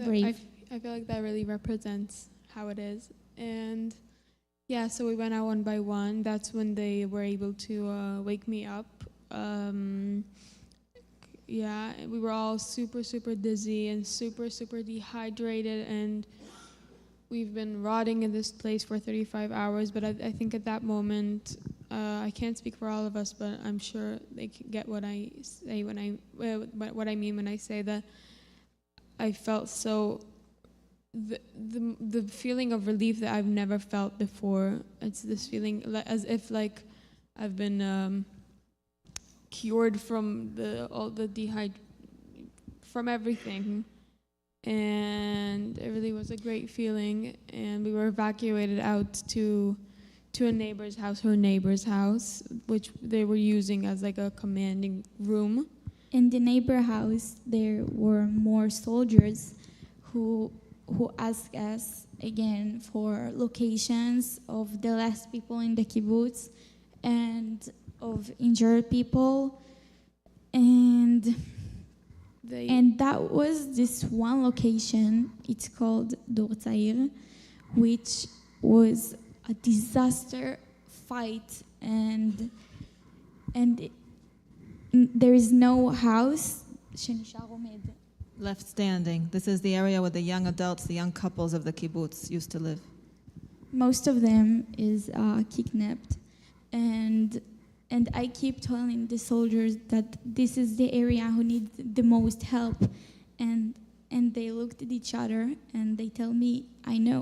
brave. I feel like that really represents how it is. And yeah, so we went out one by one. That's when they were able to wake me up. Yeah, we were all super, super dizzy and super, super dehydrated, and we've been rotting in this place for 35 hours. But I think at that moment, I can't speak for all of us, but I'm sure they can get what I say when what I mean when I say that I felt so. The feeling of relief that I've never felt before. It's this feeling as if like I've been cured from all the from everything, and it really was a great feeling. And we were evacuated out to a neighbor's house, her neighbor's house, which they were using as like a commanding room. In the neighbor house, there were more soldiers who asked us again for locations of the last people in the kibbutz and of injured people, and that was this one location. It's called Dor Tzair, which was a disaster fight, and there is no house Left standing. This is the area where the young adults, the young couples of the kibbutz used to live. Most of them is kidnapped, and I keep telling the soldiers that this is the area who needs the most help, and they looked at each other and they tell me,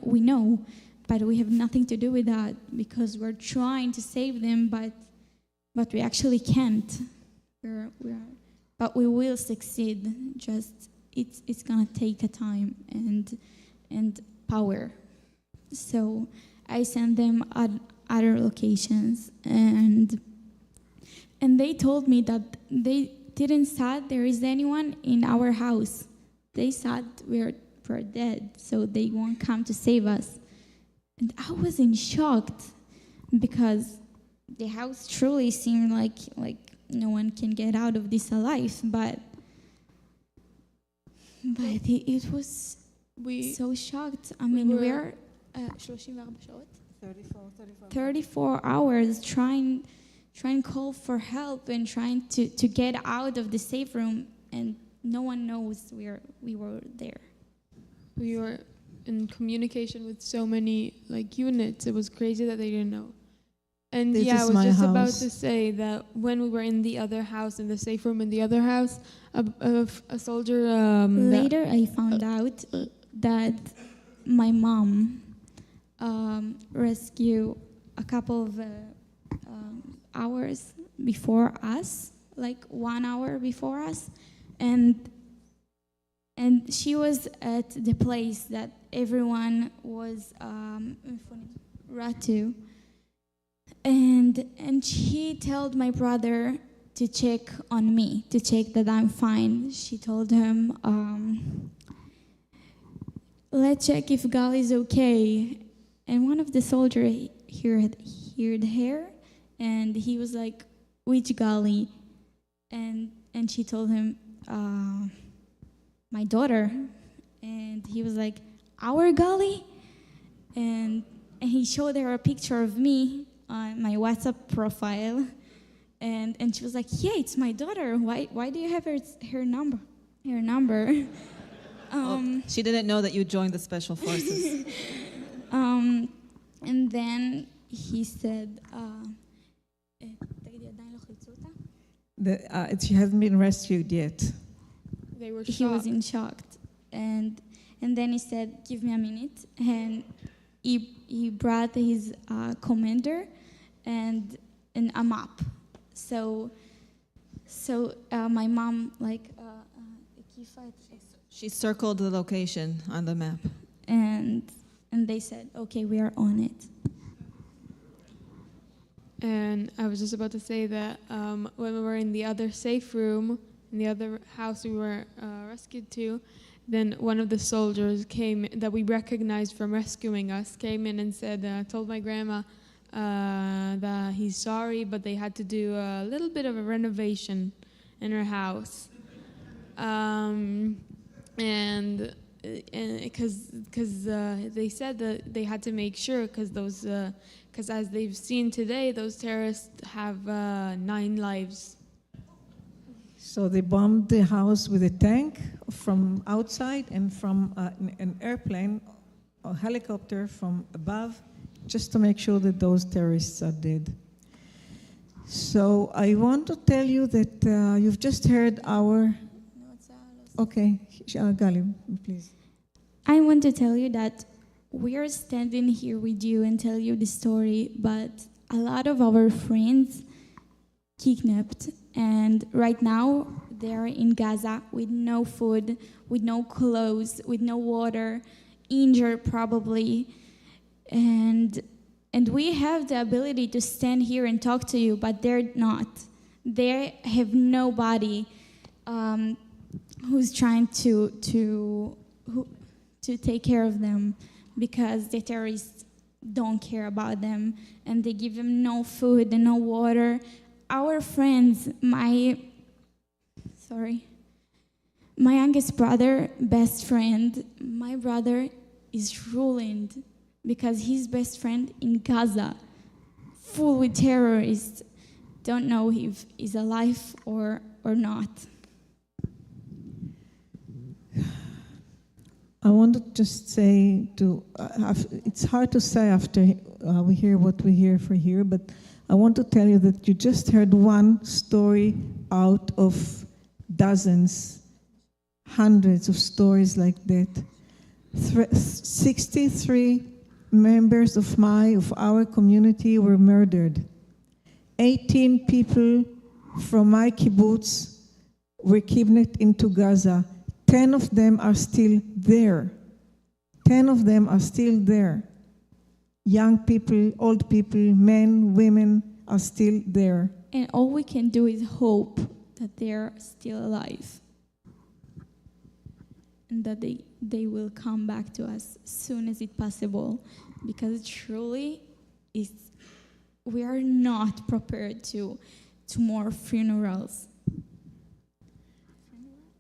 we know, but we have nothing to do with that because we're trying to save them, but we actually can't. But we will succeed. Just it's gonna take a time and power. So I sent them at other locations, and they told me that they didn't thought there is anyone in our house. They thought we're dead, so they won't come to save us. And I was in shock because the house truly seemed like no one can get out of this alive, but it was so shocked. I mean, we're 34 hours trying call for help and trying to get out of the safe room, and no one knows we were there. We were in communication with so many units. It was crazy that they didn't know. And This yeah, I is was my just about house. to say that when we were in the other house, in the safe room in the other house, a soldier. Later, I found out that my mom rescued a couple of hours before us, like 1 hour before us, and she was at the place that everyone was Ratu. And she told my brother to check on me, to check that I'm fine. She told him, let's check if Gal is okay. And one of the soldiers heard her, and he was like, which Gali? And she told him, my daughter. And he was like, our Gali? And he showed her a picture of me on my WhatsApp profile, and she was like, yeah, it's my daughter. Why do you have her number? She didn't know that you joined the special forces. And then he said, She hasn't been rescued yet. They were he was shocked. in shock, and then he said, give me a minute, and he brought his commander and a map. So my mom She circled the location on the map. and they said, okay, we are on it. And I was just about to say that when we were in the other safe room, in the other house we were rescued to, then one of the soldiers came that we recognized from rescuing us, came in and said, told my grandma, that he's sorry, but they had to do a little bit of a renovation in her house. And because they said that they had to make sure, because as they've seen today, those terrorists have 9 lives. So they bombed the house with a tank from outside and from an airplane or helicopter from above, just to make sure that those terrorists are dead. So I want to tell you that you've just heard our... Okay, Gali, please. I want to tell you that we are standing here with you and tell you the story, but a lot of our friends kidnapped, and right now they're in Gaza with no food, with no clothes, with no water, injured probably, and we have the ability to stand here and talk to you, but they're not. They have nobody who's trying to take care of them, because the terrorists don't care about them and they give them no food and no water. Our friends, my youngest brother, best friend, my brother is ruined because his best friend in Gaza, full with terrorists, don't know if he's alive or not. I want to just say it's hard to say after we hear what we hear for here, but I want to tell you that you just heard one story out of dozens, hundreds of stories like that. 63 members of our community were murdered. 18 people from my kibbutz were kidnapped into Gaza. 10 of them are still there. 10 of them are still there. Young people, old people, men, women are still there. And all we can do is hope that they're still alive and that they will come back to us as soon as it's possible, because truly we are not prepared to more funerals.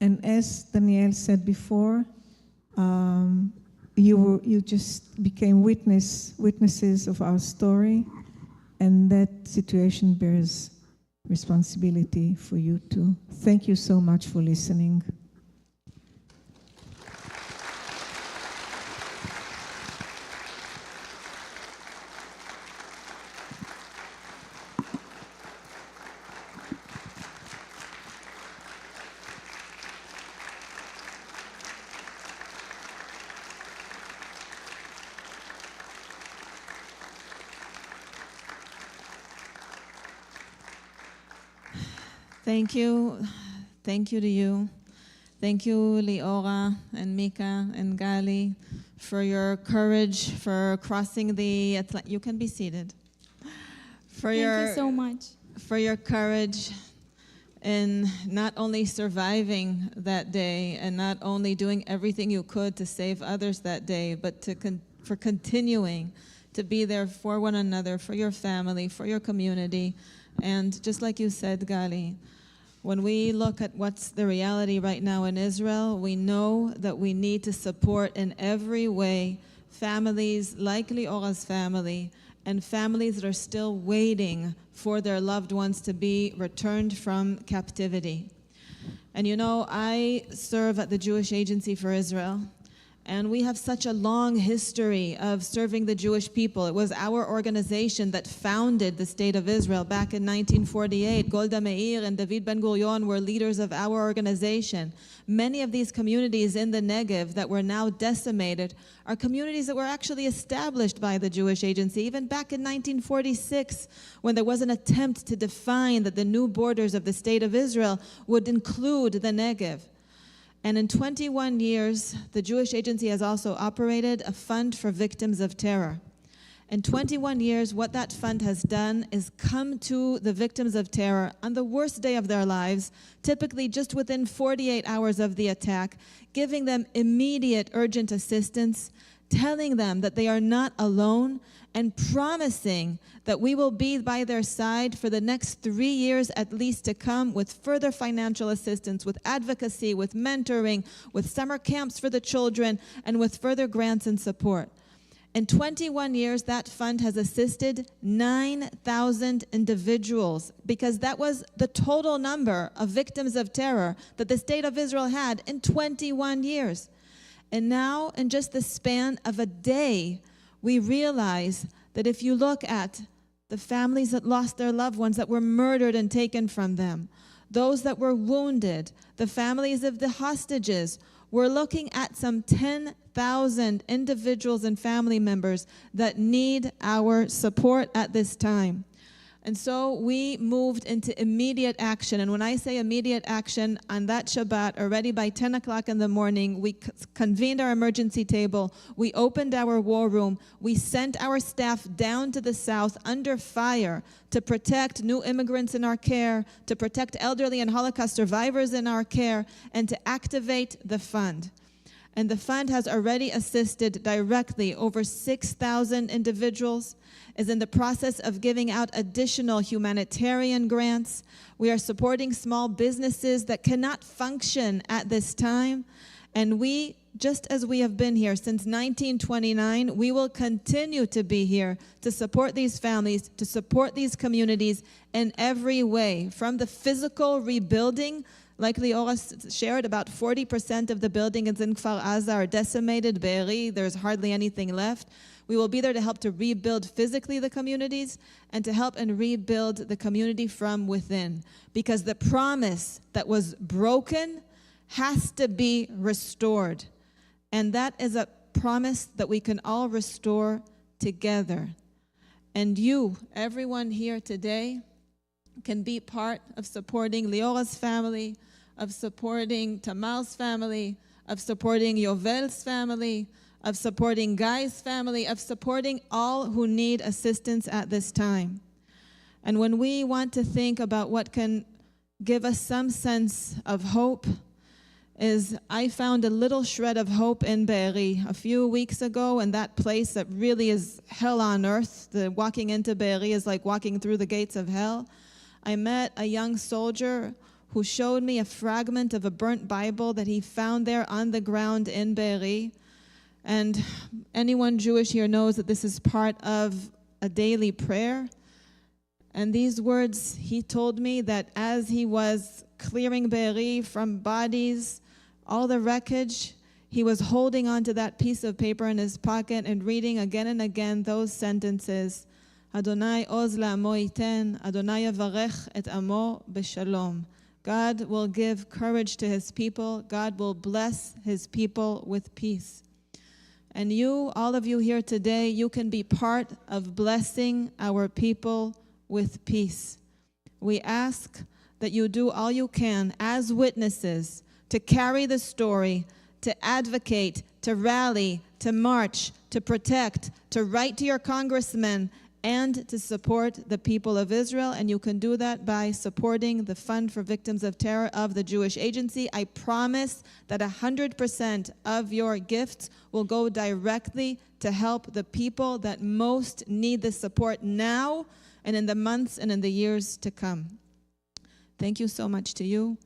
And as Danielle said before, you just became witnesses of our story, and that situation bears responsibility for you too. Thank you so much for listening. Thank you. Thank you to you. Thank you, Liora and Mika and Gali, for your courage, for crossing the Atlantic. You can be seated. Thank you so much. For your courage in not only surviving that day and not only doing everything you could to save others that day, but for continuing to be there for one another, for your family, for your community. And just like you said, Gali, when we look at what's the reality right now in Israel, we know that we need to support in every way families like Liora's family and families that are still waiting for their loved ones to be returned from captivity. And you know, I serve at the Jewish Agency for Israel, and we have such a long history of serving the Jewish people. It was our organization that founded the State of Israel back in 1948. Golda Meir and David Ben-Gurion were leaders of our organization. Many of these communities in the Negev that were now decimated are communities that were actually established by the Jewish Agency, even back in 1946, when there was an attempt to define that the new borders of the State of Israel would include the Negev. And in 21 years, the Jewish Agency has also operated a fund for victims of terror. In 21 years, what that fund has done is come to the victims of terror on the worst day of their lives, typically just within 48 hours of the attack, giving them immediate urgent assistance, telling them that they are not alone, and promising that we will be by their side for the next 3 years at least to come, with further financial assistance, with advocacy, with mentoring, with summer camps for the children, and with further grants and support. In 21 years, that fund has assisted 9,000 individuals, because that was the total number of victims of terror that the State of Israel had in 21 years. And now, in just the span of a day, we realize that if you look at the families that lost their loved ones, that were murdered and taken from them, those that were wounded, the families of the hostages, we're looking at some 10,000 individuals and family members that need our support at this time. And so we moved into immediate action. And when I say immediate action, on that Shabbat, already by 10 o'clock in the morning, we convened our emergency table. We opened our war room. We sent our staff down to the south under fire to protect new immigrants in our care, to protect elderly and Holocaust survivors in our care, and to activate the fund. And the fund has already assisted directly over 6,000 individuals, is in the process of giving out additional humanitarian grants. We are supporting small businesses that cannot function at this time. And we, just as we have been here since 1929, we will continue to be here to support these families, to support these communities in every way, from the physical rebuilding. Like Liora shared, about 40% of the buildings in Kfar Aza are decimated. Be'eri, there's hardly anything left. We will be there to help to rebuild physically the communities and to help and rebuild the community from within. Because the promise that was broken has to be restored. And that is a promise that we can all restore together. And you, everyone here today, can be part of supporting Liora's family, of supporting Tamar's family, of supporting Yovel's family, of supporting Guy's family, of supporting all who need assistance at this time. And when we want to think about what can give us some sense of hope, is I found a little shred of hope in Be'eri a few weeks ago, in that place that really is hell on earth. Walking into Be'eri is like walking through the gates of hell. I met a young soldier who showed me a fragment of a burnt Bible that he found there on the ground in Be'eri. And anyone Jewish here knows that this is part of a daily prayer. And these words, he told me that as he was clearing Be'eri from bodies, all the wreckage, he was holding onto that piece of paper in his pocket and reading again and again those sentences. Adonai oz la'amo yiten, Adonai yavarech et amo b'shalom. God will give courage to his people. God will bless his people with peace. And you, all of you here today, you can be part of blessing our people with peace. We ask that you do all you can as witnesses to carry the story, to advocate, to rally, to march, to protect, to write to your congressmen, and to support the people of Israel. And you can do that by supporting the Fund for Victims of Terror of the Jewish Agency. I promise that 100% of your gifts will go directly to help the people that most need the support now and in the months and in the years to come. Thank you so much to you.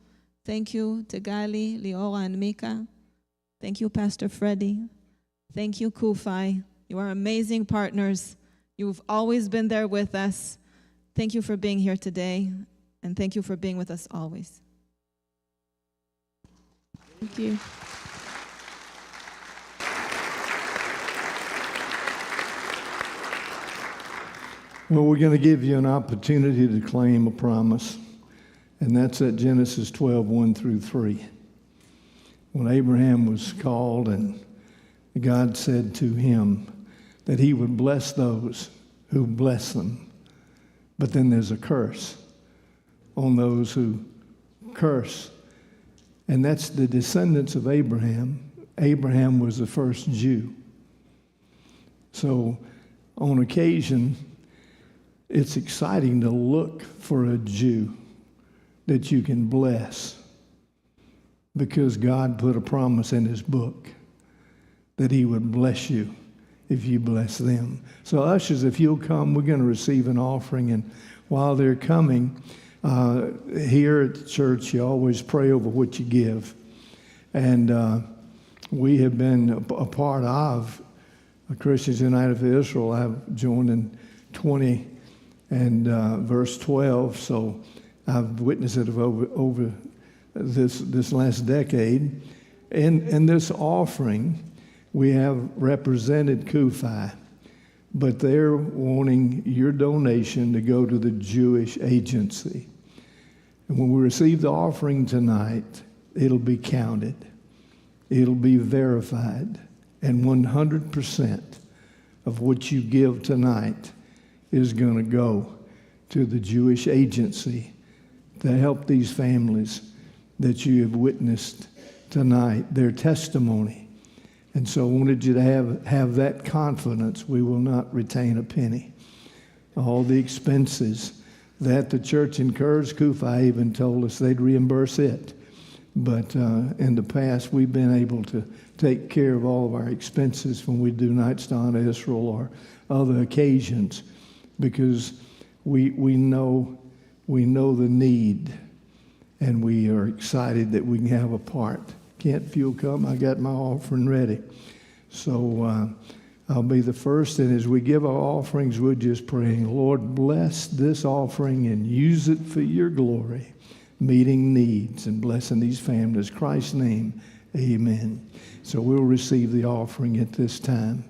Thank you to Gali, Liora, and Mika. Thank you, Pastor Freddie. Thank you, CUFI. You are amazing partners. You've always been there with us. Thank you for being here today, and thank you for being with us always. Thank you. Well, we're going to give you an opportunity to claim a promise, and that's at Genesis 12, 1 through 3. When Abraham was called and God said to him that he would bless those who bless them, but then there's a curse on those who curse, and that's the descendants of Abraham. Abraham was the first Jew. So on occasion, it's exciting to look for a Jew that you can bless because God put a promise in his book that he would bless you if you bless them. So ushers, if you'll come, we're going to receive an offering. And while they're coming, here at the church, you always pray over what you give. And we have been a part of Christians United for Israel. I've joined in 20 and verse 12, so I've witnessed it over this last decade. In this offering, we have represented CUFI, but they're wanting your donation to go to the Jewish agency. And when we receive the offering tonight, it'll be counted. It'll be verified. And 100% of what you give tonight is going to go to the Jewish agency to help these families that you have witnessed tonight, their testimony. And so I wanted you to have that confidence. We will not retain a penny. All the expenses that the church incurs, CUFI even told us they'd reimburse it. But in the past, we've been able to take care of all of our expenses when we do Nights to Honor Israel or other occasions, because we know the need, and we are excited that we can have a part. Kent, if you'll come, I got my offering ready. So I'll be the first, and as we give our offerings, we're just praying, Lord, bless this offering and use it for your glory, meeting needs and blessing these families. In Christ's name, amen. So we'll receive the offering at this time.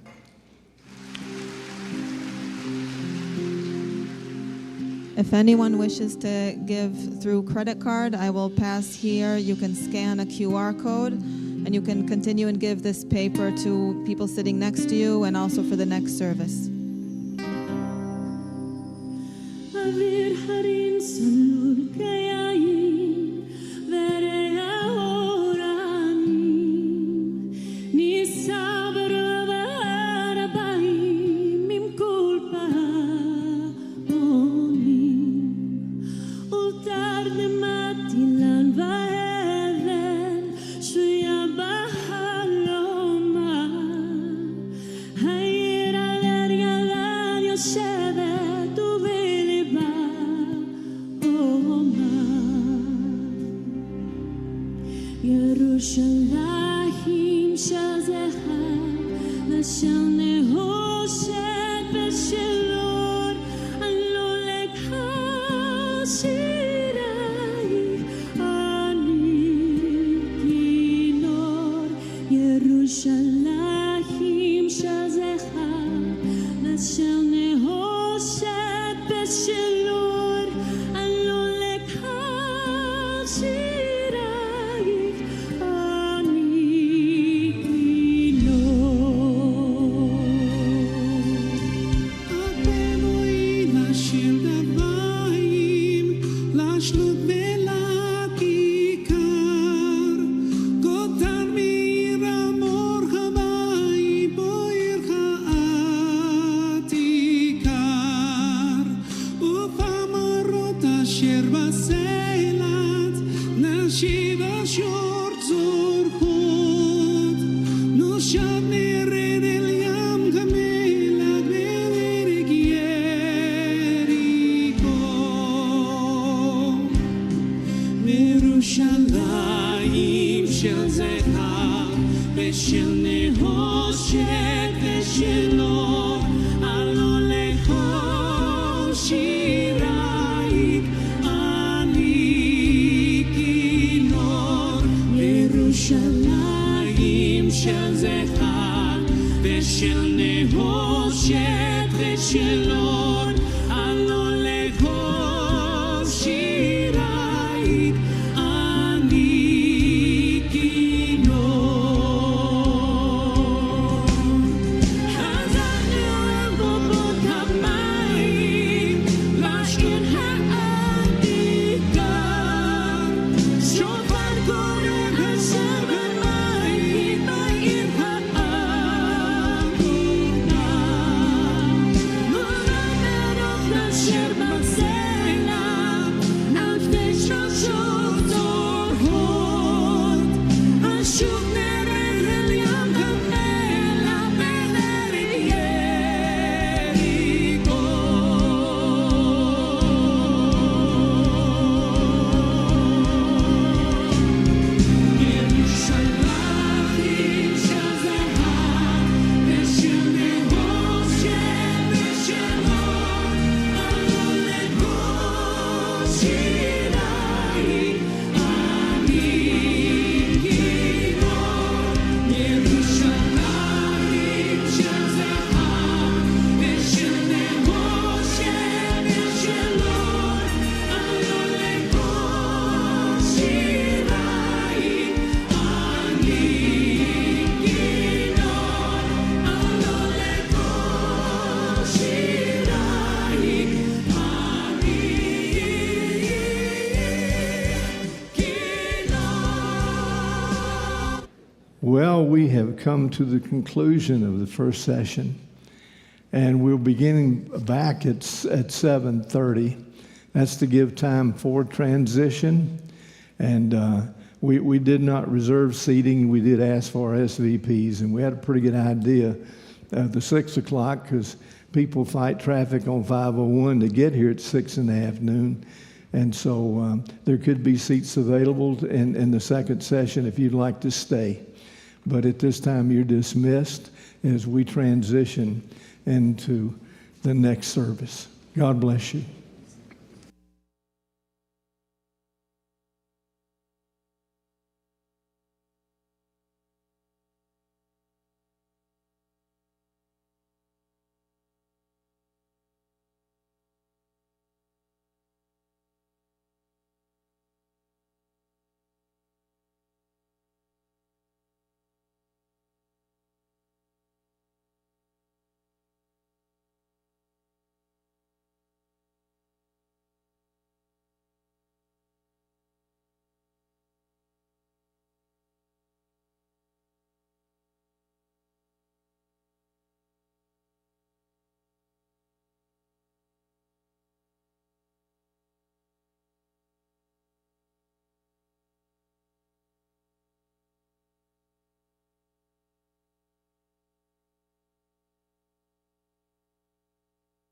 If anyone wishes to give through credit card, I will pass here. You can scan a QR code, and you can continue and give this paper to people sitting next to you and also for the next service. we have come to the conclusion of the first session, and we're beginning back at 7:30. That's to give time for transition, and we did not reserve seating. We did ask for SVPs, and we had a pretty good idea of the 6 o'clock because people fight traffic on 501 to get here at 6 in the afternoon. And so there could be seats available in the second session if you'd like to stay. But at this time, you're dismissed as we transition into the next service. God bless you.